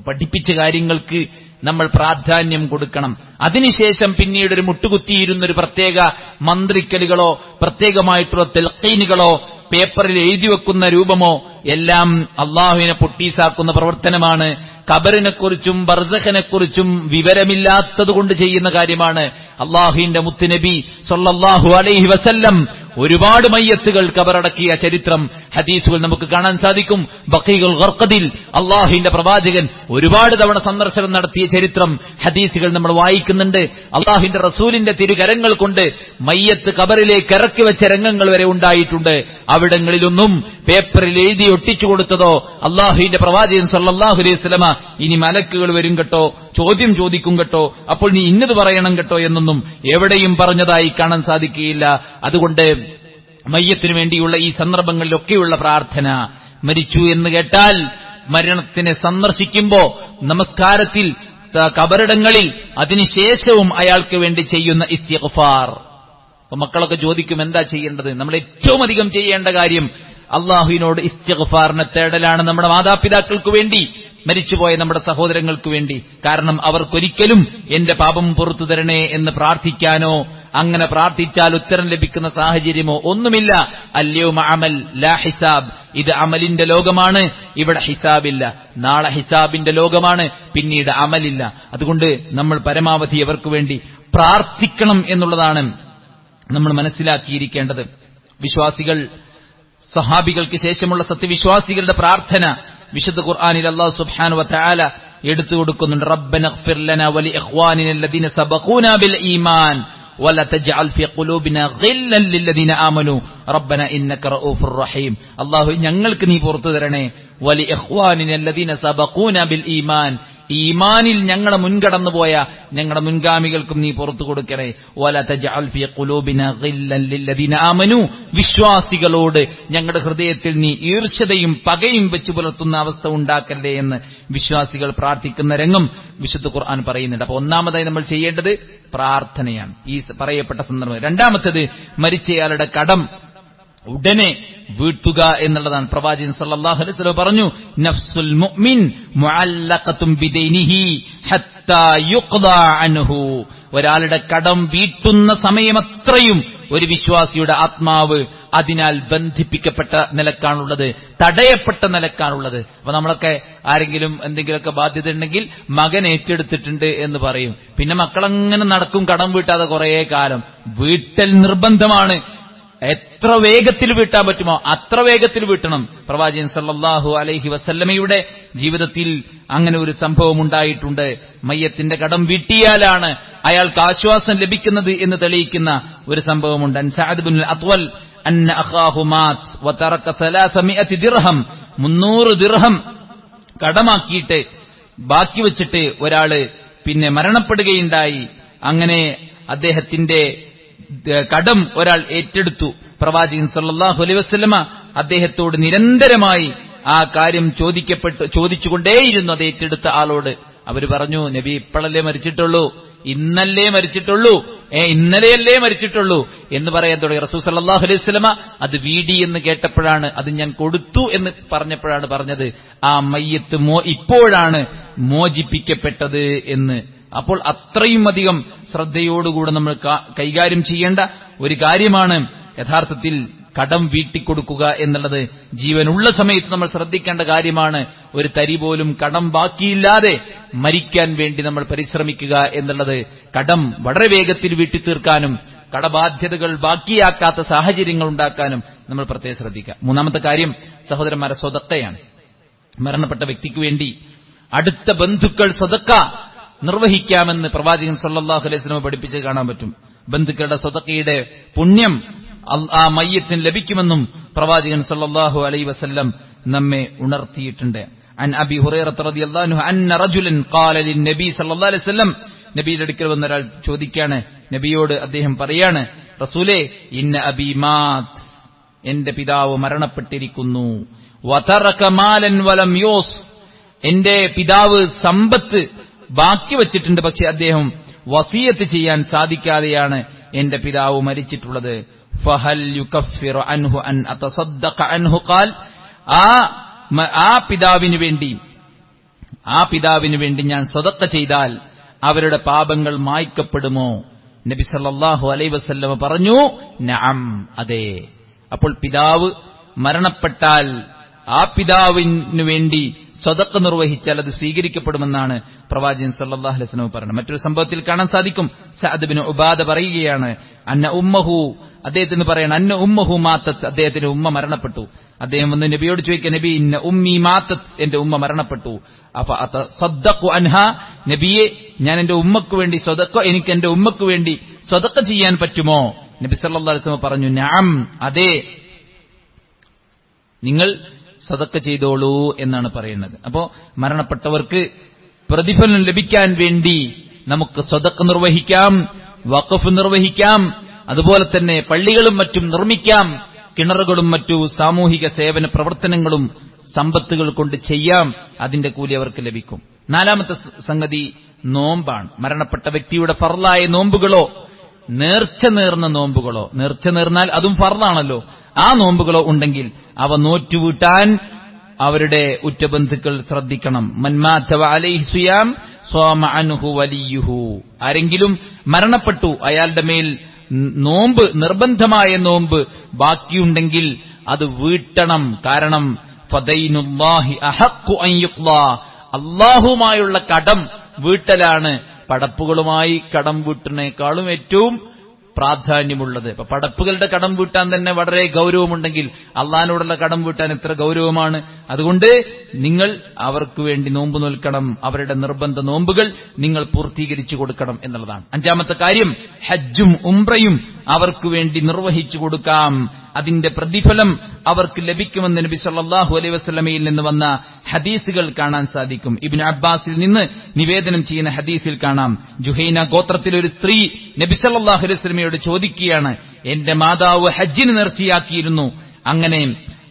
Speaker 1: പഠിപ്പിച്ച കാര്യങ്ങൾക്ക് നമ്മൾ പ്രാധാന്യം കൊടുക്കണം. അതിനുശേഷം പിന്നീട് ഒരു മുട്ടുകുത്തിയിരുന്നൊരു പ്രത്യേക മന്ത്രിക്കലുകളോ പ്രത്യേകമായിട്ടുള്ള തെൽഖീനുകളോ പേപ്പറിൽ എഴുതി വെക്കുന്ന രൂപമോ എല്ലാം അള്ളാഹുവിനെ പൊട്ടീസാക്കുന്ന പ്രവർത്തനമാണ്. ഖബറിനെക്കുറിച്ചും ബർസഖിനെക്കുറിച്ചും വിവരമില്ലാത്തതുകൊണ്ട് ചെയ്യുന്ന കാര്യമാണ്. അള്ളാഹുവിന്റെ മുത്തുനബി സ്വല്ലല്ലാഹു അലൈഹി വസല്ലം ഒരുപാട് മയ്യത്തുകൾ ഖബറടക്കിയ ചരിത്രം ഹദീസുകൾ നമുക്ക് കാണാൻ സാധിക്കും. ബഖീഉൽ ഗർഖദിൽ അള്ളാഹുവിന്റെ പ്രവാചകൻ ഒരുപാട് തവണ സന്ദർശനം നടത്തിയ ചരിത്രം ഹദീസുകൾ നമ്മൾ വായിക്കുന്നുണ്ട്. അള്ളാഹുവിന്റെ റസൂലിന്റെ തിരുകരങ്ങൾ കൊണ്ട് മയ്യത്ത് ഖബറിലേക്ക് ഇറക്കി വെച്ച രംഗങ്ങൾ വരെ ഉണ്ടായിട്ടുണ്ട്. അവിടങ്ങളിലൊന്നും പേപ്പറിൽ എഴുതി ഒട്ടിച്ചു കൊടുത്തതോ അള്ളാഹുവിന്റെ പ്രവാചകൻ സല്ലല്ലാഹു അലൈഹി വസല്ലമ ഇനി മലക്കുകൾ വരും കേട്ടോ, ചോദ്യം ചോദിക്കും കേട്ടോ, അപ്പോൾ നീ ഇന്നത് പറയണം കേട്ടോ എന്നൊന്നും എവിടെയും പറഞ്ഞതായി കാണാൻ സാധിക്കുകയില്ല. അതുകൊണ്ട് മയ്യത്തിനു വേണ്ടിയുള്ള ഈ സന്ദർഭങ്ങളിലൊക്കെയുള്ള പ്രാർത്ഥന, മരിച്ചു എന്ന് കേട്ടാൽ മരണത്തിനെ സന്ദർശിക്കുമ്പോ നമസ്കാരത്തിൽ ഖബറിടങ്ങളിൽ അതിനുശേഷവും അയാൾക്ക് വേണ്ടി ചെയ്യുന്ന ഇസ്തിഗ്ഫാർ. അപ്പൊ മക്കളൊക്കെ ചോദിക്കും എന്താ ചെയ്യേണ്ടത്? നമ്മൾ ഏറ്റവും അധികം ചെയ്യേണ്ട കാര്യം അള്ളാഹുവിനോട് ഇസ്തിഗ്ഫാറിനെ തേടലാണ്. നമ്മുടെ മാതാപിതാക്കൾക്ക് വേണ്ടി, മരിച്ചുപോയ നമ്മുടെ സഹോദരങ്ങൾക്ക് വേണ്ടി. കാരണം അവർക്കൊരിക്കലും എന്റെ പാപം പുറത്തു തരണേ എന്ന് പ്രാർത്ഥിക്കാനോ അങ്ങനെ പ്രാർത്ഥിച്ചാൽ ഉത്തരം ലഭിക്കുന്ന സാഹചര്യമോ ഒന്നുമില്ല. അല്യൗമ അമൽ ലാ ഹിസാബ്, ഇത് അമലിന്റെ ലോകമാണ്, ഇവിടെ ഹിസാബില്ല. നാളെ ഹിസാബിന്റെ ലോകമാണ്, പിന്നീട് അമലില്ല. അതുകൊണ്ട് നമ്മൾ പരമാവധി അവർക്ക് വേണ്ടി പ്രാർത്ഥിക്കണം എന്നുള്ളതാണ് നമ്മൾ മനസ്സിലാക്കിയിരിക്കേണ്ടത്. വിശ്വാസികൾ, സഹാബികൾക്ക് ശേഷമുള്ള സത്യവിശ്വാസികളുടെ പ്രാർത്ഥന വിശുദ്ധ ഖുർആനിൽ അല്ലാഹു സുബ്ഹാനഹു വ തആല എടുത്തു കൊടുക്കുന്നുണ്ട്. റബ്ബന ഗ്ഫിർ ലനാ വലി ഇഖ്വാനിന അല്ലദീന സബഖൂനാ ബിൽ ഈമാൻ വല തജ്അൽ ഫീ ഖുലൂബിനാ ഗില്ലൻ ലില്ലദീന ആമനൂ റബ്ബന ഇന്നക റഊഫുർ റഹീം. അല്ലാഹു ഞങ്ങൾക്ക് നീ പുറത്തു തരണേ. വലി ഇഖ്വാനിന അല്ലദീന സബഖൂനാ ബിൽ ഈമാൻ, ഈമാനിൽ ഞങ്ങളെ മുൻകടന്നുപോയ ഞങ്ങളുടെ മുൻഗാമികൾക്കും നീ പുറത്തു കൊടുക്കണേ. വല തജ്അൽ ഫീ ഖുലൂബിനാ ഗില്ലൻ ലില്ലദീന ആമനൂ, വിശ്വാസികളോട് ഞങ്ങളുടെ ഹൃദയത്തിൽ നീ ഈർഷ്യതയും പകയും വെച്ചു പുലർത്തുന്ന അവസ്ഥ ഉണ്ടാക്കല്ലേ എന്ന് വിശ്വാസികൾ പ്രാർത്ഥിക്കുന്ന രംഗം വിശുദ്ധ ഖുർആൻ പറയുന്നുണ്ട്. അപ്പൊ ഒന്നാമതായി നമ്മൾ ചെയ്യേണ്ടത് പ്രാർത്ഥനയാണ് ഈ പറയപ്പെട്ട സന്ദർഭം. രണ്ടാമത്തേത് മരിച്ചയാളുടെ കടം ഉടനെ വീട്ടുക എന്നുള്ളതാണ്. പ്രവാചകൻ സല്ലല്ലാഹു അലൈഹി വസല്ലം പറഞ്ഞു, നഫ്സുൽ മുഅ്മിൻ മുഅല്ലഖത്തുൻ ബിദൈനിഹി ഹത്താ യുഖ്ദാ അൻഹു. ഒരാളുടെ കടം വീട്ടുന്ന സമയമത്രയും ഒരു വിശ്വാസിയുടെ ആത്മാവ് അതിനാൽ ബന്ധിപ്പിക്കപ്പെട്ട നിലക്കാണുള്ളത്, തടയപ്പെട്ട നിലക്കാണുള്ളത്. അപ്പൊ നമ്മളൊക്കെ ആരെങ്കിലും എന്തെങ്കിലുമൊക്കെ ബാധ്യത ഉണ്ടെങ്കിൽ മകൻ ഏറ്റെടുത്തിട്ടുണ്ട് എന്ന് പറയും. പിന്നെ മക്കളങ്ങനെ നടക്കും കടം വീട്ടാതെ കുറേ കാലം. വീട്ടൽ നിർബന്ധമാണ്. എത്ര വേഗത്തിൽ വീട്ടാൻ പറ്റുമോ അത്ര വേഗത്തിൽ വീട്ടണം. പ്രവാചകൻ സല്ലല്ലാഹു അലൈഹി വസല്ലമയുടെ ജീവിതത്തിൽ അങ്ങനെ ഒരു സംഭവം ഉണ്ടായിട്ടുണ്ട്. മയ്യത്തിന്റെ കടം വീട്ടിയാലാണ് അയാൾക്ക് ആശ്വാസം ലഭിക്കുന്നത് എന്ന് തെളിയിക്കുന്ന ഒരു സംഭവമുണ്ട്. അൻ സഅദ് ബിൻ അത്വൽ അന്ന അഖാഹു മാത് വതറക 300 ദിർഹം, 300 ദിർഹം കടമാക്കിയിട്ട് ബാക്കി വെച്ചിട്ട് ഒരാള് പിന്നെ മരണപ്പെടുകയുണ്ടായി. അങ്ങനെ അദ്ദേഹത്തിന്റെ കടം ഒരാൾ ഏറ്റെടുത്തു. പ്രവാചകൻ സല്ലല്ലാഹു അലൈഹി വസല്ലമ അദ്ദേഹത്തോട് നിരന്തരമായി ആ കാര്യം ചോദിച്ചുകൊണ്ടേയിരുന്നു അത് ഏറ്റെടുത്ത ആളോട്. അവര് പറഞ്ഞു, നബി ഇപ്പോഴല്ലേ മരിച്ചിട്ടുള്ളൂ, ഇന്നല്ലേ മരിച്ചിട്ടുള്ളൂ, ഇന്നലെയല്ലേ മരിച്ചിട്ടുള്ളൂ എന്ന് പറയാൻ തുടങ്ങി. റസൂൽ സല്ലല്ലാഹു അലൈഹി വസല്ലമ അത് വീടി എന്ന് കേട്ടപ്പോഴാണ്, അത് ഞാൻ കൊടുത്തു എന്ന് പറഞ്ഞപ്പോഴാണ് പറഞ്ഞത് ആ മയ്യത്ത് ഇപ്പോഴാണ് മോചിപ്പിക്കപ്പെട്ടത് എന്ന്. അപ്പോൾ അത്രയും അധികം ശ്രദ്ധയോടുകൂടെ നമ്മൾ കൈകാര്യം ചെയ്യേണ്ട ഒരു കാര്യമാണ് യഥാർത്ഥത്തിൽ കടം വീട്ടിക്കൊടുക്കുക എന്നുള്ളത്. ജീവനുള്ള സമയത്ത് നമ്മൾ ശ്രദ്ധിക്കേണ്ട കാര്യമാണ്. ഒരു തരി പോലും കടം ബാക്കിയില്ലാതെ മരിക്കാൻ വേണ്ടി നമ്മൾ പരിശ്രമിക്കുക എന്നുള്ളത്. കടം വളരെ വേഗത്തിൽ വീട്ടിത്തീർക്കാനും കടബാധ്യതകൾ ബാക്കിയാക്കാത്ത സാഹചര്യങ്ങൾ ഉണ്ടാക്കാനും നമ്മൾ പ്രത്യേകം ശ്രദ്ധിക്കുക. മൂന്നാമത്തെ കാര്യം സഹോദരന്മാരെ, സ്വതക്കയാണ്. മരണപ്പെട്ട വ്യക്തിക്ക് വേണ്ടി അടുത്ത ബന്ധുക്കൾ സ്വതക്ക നിർവഹിക്കാമെന്ന് പ്രവാചകൻ സല്ലല്ലാഹു അലൈഹി വസല്ലം പഠിപ്പിച്ച് കാണാൻ പറ്റും. ബന്ധുക്കളുടെ സ്വതക്കയുടെ പുണ്യം ആ മയ്യത്തിന് ലഭിക്കുമെന്നും പ്രവാചകൻ സല്ലല്ലാഹു അലൈഹി വസല്ലം നമ്മെ ഉണർത്തിയിട്ടുണ്ട്. അൻ അബി ഹുറൈറ റളിയല്ലാഹു അൻഹു അന്ന റജുലൻ ഖാല ലിന്നബി സല്ലല്ലാഹു അലൈഹി വസല്ലം, നബിയുടെ അടുക്കൽ വന്ന ഒരാൾ ചോദിക്കാണ്, നബിയോട് അദ്ദേഹം പറയാണ്, റസൂലേ ഇന്ന അബി മാത്, എന്റെ പിതാവ് മരണപ്പെട്ടിരിക്കുന്നു, വതറക മാലൻ വലം യൂസ്, എന്റെ പിതാവ് സമ്പത്ത് ബാക്കി വച്ചിട്ടുണ്ട്, പക്ഷെ അദ്ദേഹം വസിയത്ത് ചെയ്യാൻ സാധിക്കാതെയാണ് എന്റെ പിതാവ് മരിച്ചിട്ടുള്ളത്. ഫഹൽ യുകഫിറു അൻഹു അൻ അതസദ്ദഖ അൻഹു ഖാൽ, ആ പിതാവിന് വേണ്ടി ഞാൻ സ്വതക്ക ചെയ്താൽ അവരുടെ പാപങ്ങൾ മായ്ക്കപ്പെടുമോ? നബി സല്ലല്ലാഹു അലൈഹി വസല്ലം പറഞ്ഞു, നഅം, അതെ. അപ്പോൾ പിതാവ് മരണപ്പെട്ടാൽ ആ പിതാവിനു വേണ്ടി സ്വതക്ക നിർവഹിച്ചാൽ അത് സ്വീകരിക്കപ്പെടുമെന്നാണ് പ്രവാചകൻ സല്ലല്ലാഹു അലൈഹി വസല്ലം പറയുന്നത്. മറ്റൊരു സംഭവത്തിൽ കാണാൻ സാധിക്കും, സഅദ് ബിൻ ഉബാദ പറയുകയാണ്, അന്ന ഉമ്മഹു, അദ്ദേഹത്തിന് പറയണം, അന്ന ഉമ്മഹു മാത്തത്ത്, അദ്ദേഹത്തിന്റെ ഉമ്മ മരണപ്പെട്ടു. അദ്ദേഹം വന്ന് നബിയോട് ചോദിക്കുക, നബി ഇന്ന ഉമ്മി മാത്തത്ത്, എന്റെ ഉമ്മ മരണപ്പെട്ടു. അഫ അതസദ്ദഖു അൻഹാ, നബിയെ ഞാൻ എന്റെ ഉമ്മക്ക് വേണ്ടി എനിക്ക് എന്റെ ഉമ്മക്ക് വേണ്ടി സ്വതക്ക ചെയ്യാൻ പറ്റുമോ? നബി സല്ലല്ലാഹു അലൈഹി വസല്ലം പറഞ്ഞു, നഅം, അതെ, നിങ്ങൾ സദക്ക ചെയ്തോളൂ എന്നാണ് പറയുന്നത്. അപ്പോ മരണപ്പെട്ടവർക്ക് പ്രതിഫലം ലഭിക്കാൻ വേണ്ടി നമുക്ക് സദക്ക നിർവഹിക്കാം, വഖഫ് നിർവഹിക്കാം, അതുപോലെ തന്നെ പള്ളികളും മറ്റും നിർമ്മിക്കാം, കിണറുകളും മറ്റു സാമൂഹിക സേവന പ്രവർത്തനങ്ങളും സമ്പത്തുകൾ കൊണ്ട് ചെയ്യാം, അതിന്റെ കൂലി അവർക്ക് ലഭിക്കും. നാലാമത്തെ സംഗതി നോമ്പാണ്. മരണപ്പെട്ട വ്യക്തിയുടെ ഫർളായ നോമ്പുകളോ നേർച്ച നേർന്ന നോമ്പുകളോ, നേർച്ച നേർന്നാൽ അതും ഫർളാണല്ലോ, ആ നോമ്പുകളോ ഉണ്ടെങ്കിൽ അവ നോറ്റുവീട്ടാൻ അവരുടെ ഉറ്റബന്ധുക്കൾ ശ്രദ്ധിക്കണം. മൻ മാത വഅലൈഹി സിയാം സ്വമ അൻഹു വലിയുഹു, ആരെങ്കിലും മരണപ്പെട്ടു അയാളുടെ മേൽ നോമ്പ്, നിർബന്ധമായ നോമ്പ് ബാക്കിയുണ്ടെങ്കിൽ അത് വീട്ടണം. കാരണം ഫദൈനുല്ലാഹി അഹഖു അൻ യുഖ്ളാ, അല്ലാഹുമായുള്ള കടം വീട്ടലാണ് പടപ്പുകളുമായി കടം വീട്ടുന്നതിനേക്കാളും ഏറ്റവും പ്രാധാന്യമുള്ളത്. ഇപ്പൊ പടപ്പുകളുടെ കടം വീട്ടാൻ തന്നെ വളരെ ഗൗരവമുണ്ടെങ്കിൽ അള്ളാഹിനോടുള്ള കടം വീട്ടാൻ എത്ര ഗൗരവമാണ്. അതുകൊണ്ട് നിങ്ങൾ അവർക്ക് വേണ്ടി നോമ്പ് നോൽക്കണം, അവരുടെ നിർബന്ധ നോമ്പുകൾ നിങ്ങൾ പൂർത്തീകരിച്ചു കൊടുക്കണം എന്നുള്ളതാണ്. അഞ്ചാമത്തെ കാര്യം, ഹജ്ജും ഉംറയും അവർക്ക് വേണ്ടി നിർവഹിച്ചു കൊടുക്കാം, അതിന്റെ പ്രതിഫലം അവർക്ക് ലഭിക്കുമെന്ന് നബി സല്ലല്ലാഹു അലൈഹി വസല്ലമയിൽ നിന്ന് വന്ന ഹദീസുകൾ കാണാൻ സാധിക്കും. ഇബ്നു അബ്ബാസിൽ നിന്ന് നിവേദനം ചെയ്യുന്ന ഹദീസിൽ കാണാം, ജുഹൈന ഗോത്രത്തിലെ ഒരു സ്ത്രീ നബി സല്ലല്ലാഹു അലൈഹി വസല്ലമയോട് ചോദിക്കുകയാണ്, എന്റെ മാതാവ് ഹജ്ജിന് നേർച്ചയാക്കിയിരുന്നു, അങ്ങനെ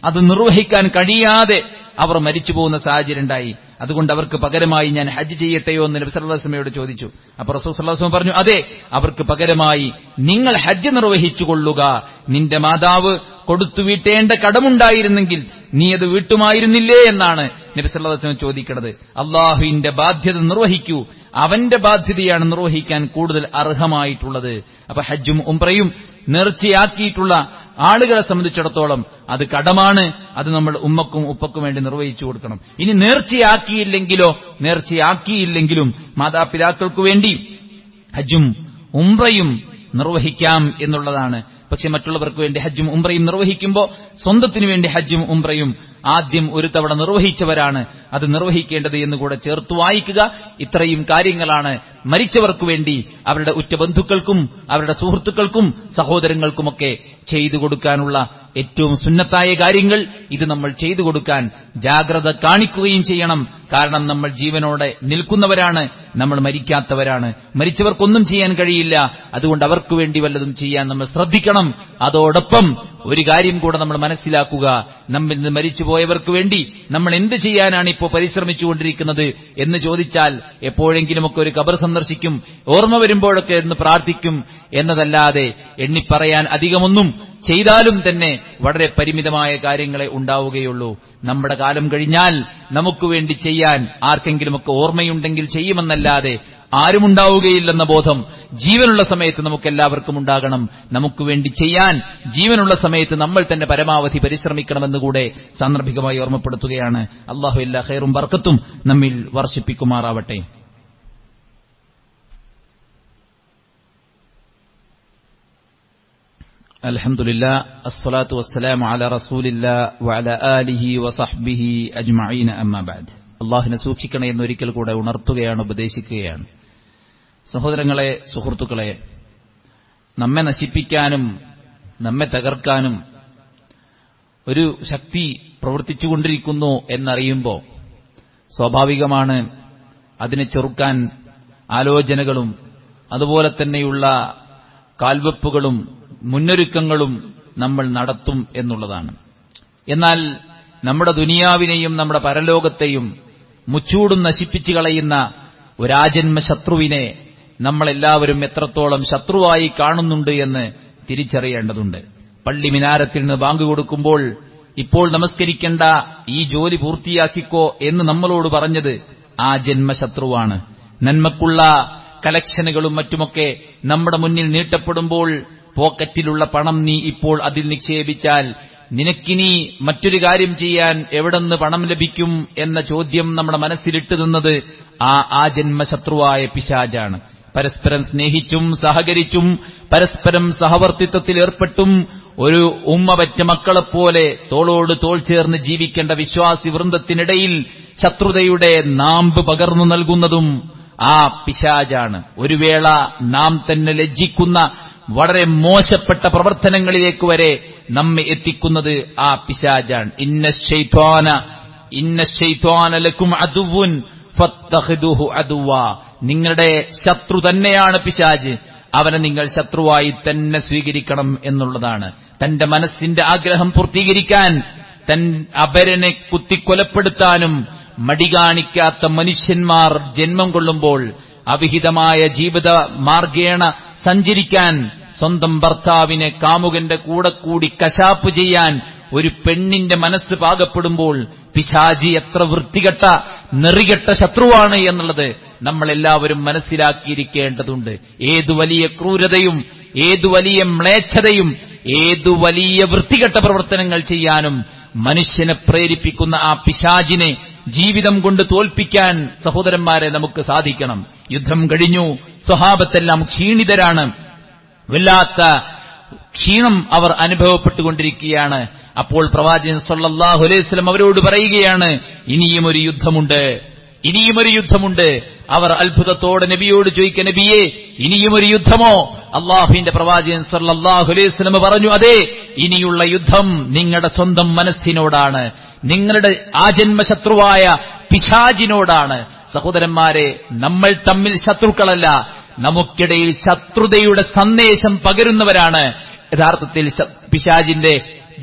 Speaker 1: അത് നിർവഹിക്കാൻ കഴിയാതെ അവർ മരിച്ചു പോകുന്ന സാഹചര്യം ഉണ്ടായി, അതുകൊണ്ട് അവർക്ക് പകരമായി ഞാൻ ഹജ്ജ് ചെയ്യട്ടെയോ എന്ന് നബി സല്ലല്ലാഹു അലൈഹി വസല്ലമയോട് ചോദിച്ചു. അപ്പോൾ റസൂൽ സല്ലല്ലാഹു അലൈഹി വസല്ലം പറഞ്ഞു, അതെ, അവർക്ക് പകരമായി നിങ്ങൾ ഹജ്ജ് നിർവഹിച്ചു കൊള്ളുക. നിന്റെ മാതാവ് കൊടുത്തു വീട്ടേണ്ട കടമുണ്ടായിരുന്നെങ്കിൽ നീ അത് വീട്ടുമായിരുന്നില്ലേ എന്നാണ് നബി സല്ലല്ലാഹു അലൈഹി വസല്ലം ചോദിക്കുന്നത്. അള്ളാഹുവിന്റെ ബാധ്യത നിർവഹിക്കൂ, അവന്റെ ബാധ്യതയാണ് നിർവഹിക്കാൻ കൂടുതൽ അർഹമായിട്ടുള്ളത്. അപ്പൊ ഹജ്ജും ഉംറയും നേർച്ചയാക്കിയിട്ടുള്ള ആളുകളെ സംബന്ധിച്ചിടത്തോളം അത് കടമാണ്, അത് നമ്മൾ ഉമ്മക്കും ഉപ്പക്കും വേണ്ടി നിർവഹിച്ചു കൊടുക്കണം. ഇനി നേർച്ചയാക്കിയില്ലെങ്കിലും മാതാപിതാക്കൾക്ക് വേണ്ടി ഹജ്ജും ഉംറയും നിർവഹിക്കാം എന്നുള്ളതാണ്. പക്ഷെ മറ്റുള്ളവർക്ക് വേണ്ടി ഹജ്ജും ഉംറയും നിർവഹിക്കുമ്പോൾ സ്വന്തത്തിനു വേണ്ടി ഹജ്ജും ഉംറയും ആദ്യം ഒരു തവണ നിർവഹിച്ചവരാണ് അത് നിർവഹിക്കേണ്ടത് എന്നുകൂടെ ചേർത്ത് വായിക്കുക. ഇത്രയും കാര്യങ്ങളാണ് മരിച്ചവർക്ക് വേണ്ടി അവരുടെ ഉറ്റബന്ധുക്കൾക്കും അവരുടെ സുഹൃത്തുക്കൾക്കും സഹോദരങ്ങൾക്കുമൊക്കെ ചെയ്തു കൊടുക്കാനുള്ള ഏറ്റവും സുന്നത്തായ കാര്യങ്ങൾ. ഇത് നമ്മൾ ചെയ്തു കൊടുക്കാൻ ജാഗ്രത കാണിക്കുകയും ചെയ്യണം. കാരണം നമ്മൾ ജീവനോടെ നിൽക്കുന്നവരാണ്, നമ്മൾ മരിക്കാത്തവരാണ്. മരിച്ചവർക്കൊന്നും ചെയ്യാൻ കഴിയില്ല, അതുകൊണ്ട് അവർക്ക് വേണ്ടി വല്ലതും ചെയ്യാൻ നമ്മൾ ശ്രദ്ധിക്കണം. അതോടൊപ്പം ഒരു കാര്യം കൂടെ നമ്മൾ മനസ്സിലാക്കുക, നമ്മിൽ നിന്ന് മരിച്ചുപോയവർക്ക് വേണ്ടി നമ്മൾ എന്ത് ചെയ്യാനാണ് ഇപ്പോൾ പരിശ്രമിച്ചുകൊണ്ടിരിക്കുന്നത് എന്ന് ചോദിച്ചാൽ, എപ്പോഴെങ്കിലുമൊക്കെ ഒരു ഖബർ സന്ദർശിക്കും, ഓർമ്മ വരുമ്പോഴൊക്കെ എന്ന് പ്രാർത്ഥിക്കും എന്നതല്ലാതെ എണ്ണിപ്പറയാൻ അധികമൊന്നും ചെയ്താലും തന്നെ വളരെ പരിമിതമായ കാര്യങ്ങളെ ഉണ്ടാവുകയുള്ളൂ. നമ്മുടെ കാലം കഴിഞ്ഞാൽ നമുക്ക് വേണ്ടി ചെയ്യാൻ ആർക്കെങ്കിലുമൊക്കെ ഓർമ്മയുണ്ടെങ്കിൽ ചെയ്യുമെന്നല്ലാതെ ആരുമുണ്ടാവുകയില്ലെന്ന ബോധം ജീവനുള്ള സമയത്ത് നമുക്കെല്ലാവർക്കും ഉണ്ടാകണം. നമുക്ക് വേണ്ടി ചെയ്യാൻ ജീവനുള്ള സമയത്ത് നമ്മൾ തന്നെ പരമാവധി പരിശ്രമിക്കണമെന്നുകൂടെ സാന്ദർഭികമായി ഓർമ്മപ്പെടുത്തുകയാണ്. അല്ലാഹു എല്ലാ ഖൈറും ബർക്കത്തും നമ്മിൽ വർഷിപ്പിക്കുമാറാവട്ടെ. അൽഹംദുലില്ലാ, അസ്സലാത്തു വസ്സലാമു അലാ റസൂലില്ലാ വഅലാ ആലിഹി വസഹ്ബിഹി അജ്മഈന, അമ്മാ ബഅദ്. അല്ലാഹുവിനെ സൂക്ഷിക്കണേ എന്നൊരിക്കൽ കൂടെ ഉണർത്തുകയാണ്, ഉപദേശിക്കുകയാണ്. സഹോദരങ്ങളെ, സുഹൃത്തുക്കളെ, നമ്മെ നശിപ്പിക്കാനും നമ്മെ തകർക്കാനും ഒരു ശക്തി പ്രവർത്തിച്ചുകൊണ്ടിരിക്കുന്നു എന്നറിയുമ്പോൾ സ്വാഭാവികമാണ് അതിനെ ചെറുക്കാൻ ആലോചനകളും അതുപോലെ തന്നെയുള്ള കാൽവെപ്പുകളും മുന്നൊരുക്കങ്ങളും നമ്മൾ നടത്തും എന്നുള്ളതാണ്. എന്നാൽ നമ്മുടെ ദുനിയാവിനെയും നമ്മുടെ പരലോകത്തെയും മുച്ചൂടും നശിപ്പിച്ചു കളയുന്ന ഒരാജന്മ ശത്രുവിനെ നമ്മളെല്ലാവരും എത്രത്തോളം ശത്രുവായി കാണുന്നുണ്ട് എന്ന് തിരിച്ചറിയേണ്ടതുണ്ട്. പള്ളി മിനാരത്തിൽ നിന്ന് ബാങ്ക് കൊടുക്കുമ്പോൾ ഇപ്പോൾ നമസ്കരിക്കേണ്ട ഈ ജോലി പൂർത്തിയാക്കിക്കോ എന്ന് നമ്മളോട് പറഞ്ഞത് ആ ജന്മശത്രുവാണ്. നന്മക്കുള്ള കലക്ഷനുകളും മറ്റുമൊക്കെ നമ്മുടെ മുന്നിൽ നീട്ടപ്പെടുമ്പോൾ പോക്കറ്റിലുള്ള പണം നീ ഇപ്പോൾ അതിൽ നിക്ഷേപിച്ചാൽ നിനക്കിനി മറ്റൊരു കാര്യം ചെയ്യാൻ എവിടെന്ന് പണം ലഭിക്കും എന്ന ചോദ്യം നമ്മുടെ മനസ്സിലിട്ട് നിന്നത് ആ ജന്മശത്രുവായ പിശാചാണ്. പരസ്പരം സ്നേഹിച്ചും സഹകരിച്ചും പരസ്പരം സഹവർത്തിത്വത്തിൽ ഏർപ്പെട്ടും ഒരു ഉമ്മ പറ്റ മക്കളെപ്പോലെ തോളോട് തോൾ ചേർന്ന് ജീവിക്കേണ്ട വിശ്വാസി വൃന്ദത്തിനിടയിൽ ശത്രുതയുടെ നാമ്പ് പകർന്നു നൽകുന്നതും ആ പിശാചാണ്. ഒരു വേള നാം തന്നെ ലജ്ജിക്കുന്ന വളരെ മോശപ്പെട്ട പ്രവർത്തനങ്ങളിലേക്ക് വരെ നമ്മെ എത്തിക്കുന്നത് ആ പിശാചാണ്. ഇന്ന ശൈത്വാന ലക്കും അദുവ്വുൻ ഫത്തഖിദുഹു അദുവ്വാ. നിങ്ങളുടെ ശത്രു തന്നെയാണ് പിശാച്, അവനെ നിങ്ങൾ ശത്രുവായി തന്നെ സ്വീകരിക്കണം എന്നുള്ളതാണ്. തന്റെ മനസ്സിന്റെ ആഗ്രഹം പൂർത്തീകരിക്കാൻ അപരനെ കുത്തിക്കൊലപ്പെടുത്താനും മടി കാണിക്കാത്ത മനുഷ്യന്മാർ ജന്മം കൊള്ളുമ്പോൾ അവിഹിതമായ ജീവിത മാർഗേണ സഞ്ചരിക്കാൻ, സ്വന്തം ഭർത്താവിനെ കാമുകന്റെ കൂടെ കൂടി കശാപ്പ് ചെയ്യാൻ ഒരു പെണ്ണിന്റെ മനസ്സ് പാകപ്പെടുമ്പോൾ പിശാചി എത്ര വൃത്തികെട്ട നെറികെട്ട ശത്രുവാണ് എന്നുള്ളത് നമ്മളെല്ലാവരും മനസ്സിലാക്കിയിരിക്കേണ്ടതുണ്ട്. ഏതു വലിയ ക്രൂരതയും ഏതു വലിയ മ്ലേച്ഛതയും ഏതു വലിയ വൃത്തികെട്ട പ്രവർത്തനങ്ങൾ ചെയ്യാനും മനുഷ്യനെ പ്രേരിപ്പിക്കുന്ന ആ പിശാചിനെ ജീവിതം കൊണ്ട് തോൽപ്പിക്കാൻ സഹോദരന്മാരെ നമുക്ക് സാധിക്കണം. യുദ്ധം കഴിഞ്ഞു, സ്വഹാബത്തെല്ലാം ക്ഷീണിതരാണ്, വല്ലാത്ത ക്ഷീണം അവർ അനുഭവപ്പെട്ടുകൊണ്ടിരിക്കുകയാണ്. അപ്പോൾ പ്രവാചകൻ സല്ലല്ലാഹു അലൈഹി വസല്ലം അവരോട് പറയുകയാണ്, ഇനിയുമൊരു യുദ്ധമുണ്ട്. അവർ അത്ഭുതത്തോടെ നബിയോട് ചോദിക്കുക, നബിയെ ഇനിയുമൊരു യുദ്ധമോ? അള്ളാഹുവിന്റെ പ്രവാചകൻ സല്ലല്ലാഹു അലൈഹി വസല്ലം പറഞ്ഞു, അതെ, ഇനിയുള്ള യുദ്ധം നിങ്ങളുടെ സ്വന്തം മനസ്സിനോടാണ്, നിങ്ങളുടെ ആജന്മശത്രുവായ പിശാചിനോടാണ്. സഹോദരന്മാരെ, നമ്മൾ തമ്മിൽ ശത്രുക്കളല്ല, നമുക്കിടയിൽ ശത്രുതയുടെ സന്ദേശം പകരുന്നവരാണ് യഥാർത്ഥത്തിൽ പിശാചിന്റെ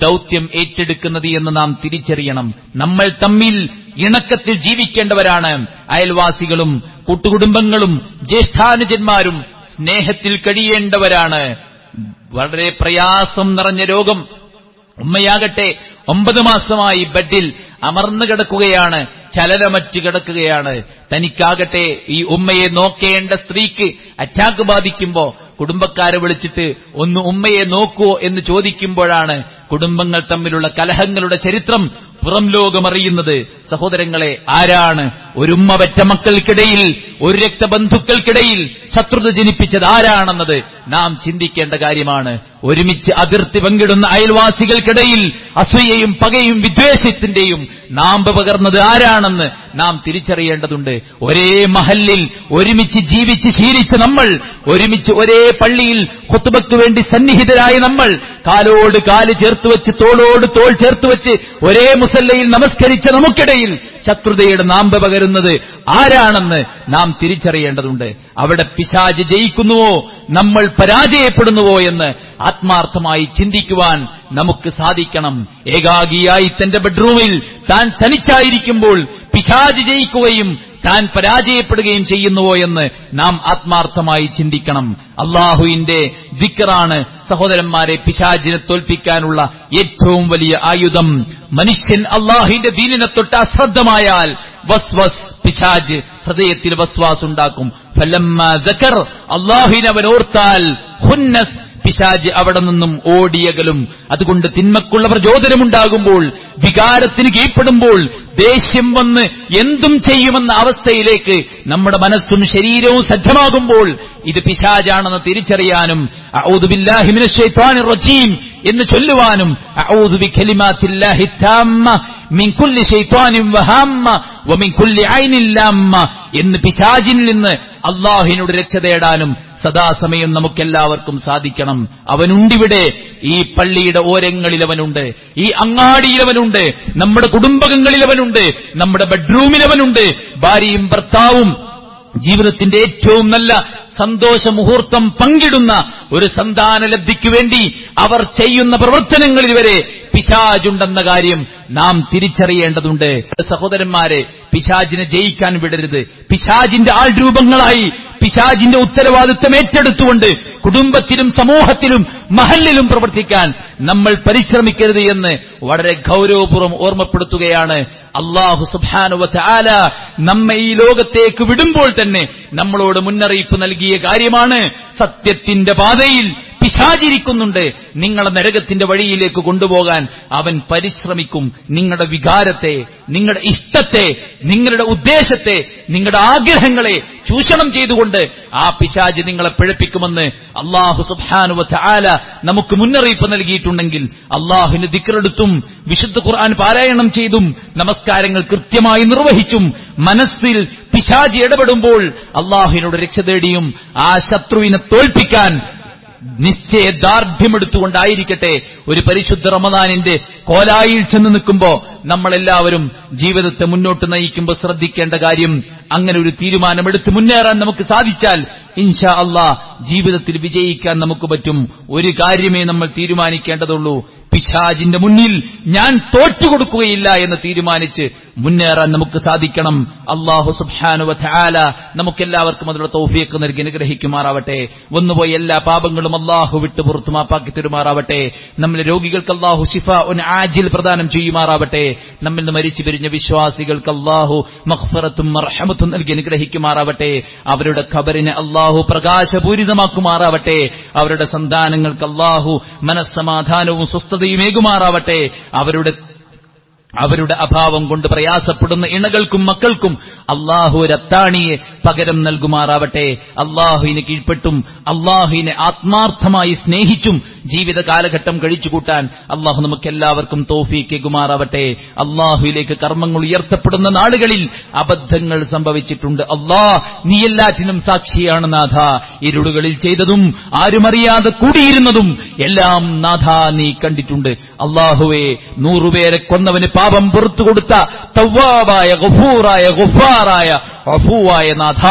Speaker 1: ദൗത്യം ഏറ്റെടുക്കുന്നത് എന്ന് നാം തിരിച്ചറിയണം. നമ്മൾ തമ്മിൽ ഇണക്കത്തിൽ ജീവിക്കേണ്ടവരാണ്. അയൽവാസികളും കൂട്ടുകുടുംബങ്ങളും ജ്യേഷ്ഠാനുജന്മാരും സ്നേഹത്തിൽ കഴിയേണ്ടവരാണ്. വളരെ പ്രയാസം നിറഞ്ഞ രോഗം, ഉമ്മയാകട്ടെ 9 മാസമായി ബെഡിൽ അമർന്നു കിടക്കുകയാണ്, ചലനമറ്റ് കിടക്കുകയാണ്. തനിക്കാകട്ടെ ഈ ഉമ്മയെ നോക്കേണ്ട സ്ത്രീക്ക് അറ്റാക്ക് ബാധിക്കുമ്പോ കുടുംബക്കാരെ വിളിച്ചിട്ട് ഒന്ന് ഉമ്മയെ നോക്കുവോ എന്ന് ചോദിക്കുമ്പോഴാണ് കുടുംബങ്ങൾ തമ്മിലുള്ള കലഹങ്ങളുടെ ചരിത്രം പുറം ലോകമറിയുന്നത്. സഹോദരങ്ങളെ, ആരാണ് ഒരു ഉമ്മ പറ്റ മക്കൾക്കിടയിൽ, ഒരു രക്തബന്ധുക്കൾക്കിടയിൽ ശത്രുത ജനിപ്പിച്ചത് ആരാണെന്നത് നാം ചിന്തിക്കേണ്ട കാര്യമാണ്. ഒരുമിച്ച് അതിർത്തി പങ്കിടുന്ന അയൽവാസികൾക്കിടയിൽ അസൂയയും പകയും വിദ്വേഷത്തിന്റെയും നാമ്പ് പകർന്നത് ആരാണെന്ന് നാം തിരിച്ചറിയേണ്ടതുണ്ട്. ഒരേ മഹല്ലിൽ ഒരുമിച്ച് ജീവിച്ച് ശീലിച്ച നമ്മൾ, ഒരുമിച്ച് ഒരേ പള്ളിയിൽ ഖുത്ബയ്ക്ക് വേണ്ടി സന്നിഹിതരായ നമ്മൾ, കാലോട് കാല് ചേർത്തുവെച്ച് തോളോട് തോൾ ചേർത്തുവെച്ച് ഒരേ മുസല്ലയിൽ നമസ്കരിച്ച നമുക്കിടയിൽ ശത്രുതയുടെ നാമ്പ് പകരുന്നത് ആരാണെന്ന് നാം തിരിച്ചറിയേണ്ടതുണ്ട്. അവിടെ പിശാച് ജയിക്കുന്നുവോ നമ്മൾ പരാജയപ്പെടുന്നുവോ എന്ന് ആത്മാർത്ഥമായി ചിന്തിക്കുവാൻ നമുക്ക് സാധിക്കണം. ഏകാഗിയായി തന്റെ ബെഡ്റൂമിൽ താൻ തനിച്ചായിരിക്കുമ്പോൾ പിശാച് ജയിക്കുകയും താൻ പരാജയപ്പെടുകയും ചെയ്യുന്നുവോ എന്ന് നാം ആത്മാർത്ഥമായി ചിന്തിക്കണം. അള്ളാഹുവിന്റെ ദിക്റാണ് സഹോദരന്മാരെ പിശാചിനെ തോൽപ്പിക്കാനുള്ള ഏറ്റവും വലിയ ആയുധം. മനുഷ്യൻ അള്ളാഹുവിന്റെ ദീനിനെ തൊട്ട് അശ്രദ്ധമായാൽ വസ്വസ്, പിശാച് ഹൃദയത്തിൽ വസ്വാസ് ഉണ്ടാക്കും. ഫലമ്മാ ദക്കർ, അള്ളാഹുവിനെ അവൻ ഓർത്താൽ, ഹുന്നസ്, പിശാച് അവിടെ നിന്നും ഓടിയകലും. അതുകൊണ്ട് തിന്മക്കുള്ള പ്രചോദനമുണ്ടാകുമ്പോൾ, വികാരത്തിന് കീഴ്പ്പെടുമ്പോൾ, ദേഷ്യം വന്ന് എന്തും ചെയ്യുമെന്ന അവസ്ഥയിലേക്ക് നമ്മുടെ മനസ്സും ശരീരവും സജ്ജമാകുമ്പോൾ ഇത് പിശാചാണെന്ന് തിരിച്ചറിയാനും അഊദു ബില്ലാഹി മിനശ് ശൈത്വാനിർ റജീം എന്ന് ചൊല്ലുവാനും അഊദു ബികലിമാത്തില്ലാഹി താമ്മ മിൻ കുല്ലി ശൈത്വാനിൻ വഹാമ്മ വമിൻ കുല്ലി ഐനിൻ ലാമ്മ എന്ന് പിശാചിൽ നിന്ന് അള്ളാഹുവിനോട് രക്ഷ തേടാനും സദാസമയം നമുക്കെല്ലാവർക്കും സാധിക്കണം. അവനുണ്ടിവിടെ, ഈ പള്ളിയുടെ ഓരങ്ങളിൽ അവനുണ്ട്, ഈ അങ്ങാടിയിൽ അവനുണ്ട്, നമ്മുടെ കുടുംബങ്ങളിൽ അവനുണ്ട്, നമ്മുടെ ബെഡ്റൂമിൽ അവനുണ്ട്. ഭാര്യയും ഭർത്താവും ജീവിതത്തിന്റെ ഏറ്റവും നല്ല സന്തോഷ മുഹൂർത്തം പങ്കിടുന്ന ഒരു സന്താനലബ്ധിക്കു വേണ്ടി അവർ ചെയ്യുന്ന പ്രവർത്തനങ്ങളിൽ വരെ പിശാചുണ്ടെന്ന കാര്യം നാം തിരിച്ചറിയേണ്ടതുണ്ട്. സഹോദരന്മാരെ, പിശാചിനെ ജയിക്കാൻ വിടരുത്. പിശാചിന്റെ ആൾരൂപങ്ങളായി പിശാചിന്റെ ഉത്തരവാദിത്വം ഏറ്റെടുത്തുകൊണ്ട് കുടുംബത്തിലും സമൂഹത്തിലും മഹല്ലിലും പ്രവർത്തിക്കാൻ നമ്മൾ പരിശ്രമിക്കരുത് എന്ന് വളരെ ഗൗരവപൂർവ്വം ഓർമ്മപ്പെടുത്തുകയാണ്. അല്ലാഹു സുബ്ഹാനഹു വ തആല നമ്മെ ഈ ലോകത്തേക്ക് വിടുമ്പോൾ തന്നെ നമ്മളോട് മുന്നറിയിപ്പ് നൽകിയ കാര്യമാണ്. സത്യത്തിന്റെ പാതയിൽ പിശാചിരിക്കുന്നുണ്ട്. നിങ്ങളെ നരകത്തിന്റെ വഴിയിലേക്ക് കൊണ്ടുപോകാൻ അവൻ പരിശ്രമിക്കും. നിങ്ങളുടെ വികാരത്തെ, നിങ്ങളുടെ ഇഷ്ടത്തെ, നിങ്ങളുടെ ഉദ്ദേശത്തെ, നിങ്ങളുടെ ആഗ്രഹങ്ങളെ ചൂഷണം ചെയ്തുകൊണ്ട് ആ പിശാച് നിങ്ങളെ പിഴപ്പിക്കുമെന്ന് അല്ലാഹു സുബ്ഹാനഹു വ തആല നമുക്ക് മുന്നറിയിപ്പ് നൽകിയിട്ടുണ്ടെങ്കിൽ അല്ലാഹുവിന്റെ ദിക്റെടുത്തും വിശുദ്ധ ഖുർആൻ പാരായണം ചെയ്തും നമസ്കാരങ്ങൾ കൃത്യമായി നിർവഹിച്ചും മനസ്സിൽ പിശാച് ഇടപെടുമ്പോൾ അല്ലാഹുവിനോട് രക്ഷ തേടിയും ആ ശത്രുവിനെ തോൽപ്പിക്കാൻ നിശ്ചയദാർഢ്യമെടുത്തുകൊണ്ടായിരിക്കട്ടെ ഒരു പരിശുദ്ധ റമദാനിന്റെ കോലായിൽ ചെന്ന് നിൽക്കുമ്പോ നമ്മളെല്ലാവരും ജീവിതത്തെ മുന്നോട്ട് നയിക്കുമ്പോൾ ശ്രദ്ധിക്കേണ്ട കാര്യം, അങ്ങനെ ഒരു തീരുമാനമെടുത്ത് മുന്നേറാൻ നമുക്ക് സാധിച്ചാൽ ഇൻഷാ അല്ലാഹ് ജീവിതത്തിൽ വിജയിക്കാൻ നമുക്ക് പറ്റും. ഒരു കാര്യമേ നമ്മൾ തീരുമാനിക്കേണ്ടതുള്ളൂ, പിശാചിന്റെ മുന്നിൽ ഞാൻ തോറ്റുകൊടുക്കുകയില്ല എന്ന് തീരുമാനിച്ച് മുന്നേറാൻ നമുക്ക് സാധിക്കണം. അല്ലാഹു സുബ്ഹാനഹു വ തആല നമുക്കെല്ലാവർക്കും അതിനുള്ള തൗഫീഖ് നൽകി അനുഗ്രഹിക്കുമാറാവട്ടെ. വന്നുപോയ എല്ലാ പാപങ്ങളും അല്ലാഹു വിട്ട് പുറത്തു മാപ്പാക്കി തരുമാറാവട്ടെ. നമ്മിലെ രോഗികൾക്ക് അല്ലാഹു ശിഫാഉൻ ആജിൽ പ്രദാനം ചെയ്യുമാറാവട്ടെ. നമ്മിൽ നിന്ന് മരിച്ചു പിരിഞ്ഞ വിശ്വാസികൾക്ക് അല്ലാഹു മഗ്ഫിറത്തും മർഹമത്തും നൽകി അനുഗ്രഹിക്കുമാറാവട്ടെ. അവരുടെ ഖബറിനെ അല്ലാഹു പ്രകാശപൂരിതമാക്കുമാറാവട്ടെ. അവരുടെ സന്താനങ്ങൾക്ക് അല്ലാഹു മനസ്സമാധാനവും സ്വസ്ഥതയുമേകുമാറാവട്ടെ. അവരുടെ അഭാവം കൊണ്ട് പ്രയാസപ്പെടുന്ന ഇണകൾക്കും മക്കൾക്കും അല്ലാഹു രത്താണിയെ പകരം നൽകുമാറാവട്ടെ. അല്ലാഹുവിനെ കീഴ്പ്പെട്ടും അല്ലാഹുവിനെ ആത്മാർത്ഥമായി സ്നേഹിച്ചും ജീവിത കാലഘട്ടം കഴിച്ചുകൂട്ടാൻ അല്ലാഹു നമുക്കെല്ലാവർക്കും തൗഫീഖേകുമാറാവട്ടെ. അല്ലാഹുവിലേക്ക് കർമ്മങ്ങൾ ഉയർത്തപ്പെടുന്ന നാളുകളിൽ അബദ്ധങ്ങൾ സംഭവിച്ചിട്ടുണ്ട്. അല്ലാഹ് നീ എല്ലാറ്റിനും സാക്ഷിയാണ് നാഥ. ഇരുളുകളിൽ ചെയ്തതും ആരുമറിയാതെ കൂടിയിരുന്നതും എല്ലാം നാഥ നീ കണ്ടിട്ടുണ്ട്. അല്ലാഹുവേ, 100 പേരെ കൊന്നവന് പാപം പുറത്തു കൊടുത്ത തവ്വാബായ ഗഫൂറായ ഗഫാറായ അഫൂവായ നാഥ,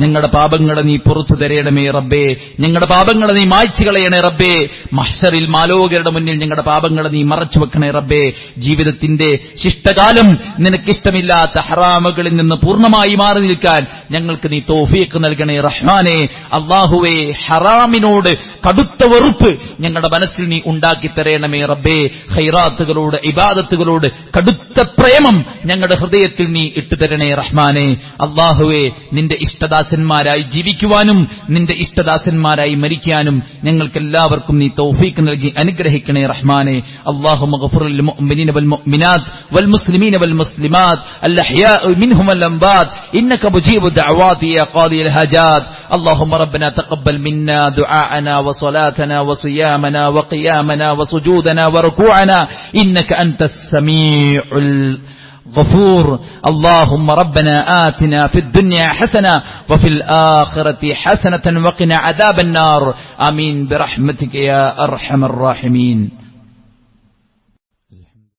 Speaker 1: ഞങ്ങളുടെ പാപങ്ങളെ നീ പുറത്തു തരയണമേ റബ്ബേ. ഞങ്ങളുടെ പാപങ്ങളെ നീ മായ്ച്ചു കളയണേ റബ്ബേ. മഹ്ശറിൽ മാലോകരുടെ മുന്നിൽ ഞങ്ങളുടെ പാപങ്ങളെ നീ മറച്ചു വെക്കണേ റബ്ബേ. ജീവിതത്തിന്റെ ശിഷ്ടകാലം നിനക്കിഷ്ടമില്ലാത്ത ഹറാമുകളിൽ നിന്ന് പൂർണ്ണമായി മാറി നിൽക്കാൻ ഞങ്ങൾക്ക് നീ തൗഫീഖ് നൽകണേ റഹ്മാനേ. അല്ലാഹുവേ, ഹറാമിനോട് കടുത്ത വെറുപ്പ് ഞങ്ങളുടെ മനസ്സിൽ നീ ഉണ്ടാക്കി തരയണമേ റബ്ബേ. ഖൈറാത്തുകളോട് ഇബാദത്തുകളോട് കടുത്ത പ്രേമം ഞങ്ങളുടെ ഹൃദയത്തിൽ നീ ഇട്ടുതരണേ റഹ്മാനേ. അല്ലാഹുവേ, നിന്റെ ഇഷ്ടദാസന്മാരായി ജീവിക്കുവാനും നിന്റെ ഇഷ്ടദാസന്മാരായി മരിക്കാനും ഞങ്ങൾക്കെല്ലാവർക്കും നീ തൗഫീഖ് നൽകി അനുഗ്രഹിക്കണേ റഹ്മാനേ. അല്ലാഹുമ്മ ഗ്ഫിർ ലിൽ മുഅ്മിനീന വൽ മുഅ്മിനാത്ത് വൽ മുസ്ലിമീന വൽ മുസ്ലിമാത്ത് അൽ അഹ്യാഇ മിൻഹും വൽ അംവാത് ഇന്നക മുജീബു ദഅവാതി യാ ഖാദിയൽ ഹജാത്. اللهم ربنا تقبل منا دعاءنا وصلاتنا وصيامنا وقيامنا وسجودنا وركوعنا إنك أنت السميع الغفور. اللهم ربنا آتنا في الدنيا حسنة وفي الآخرة حسنة وقنا عذاب النار. آمين برحمتك يا أرحم الراحمين.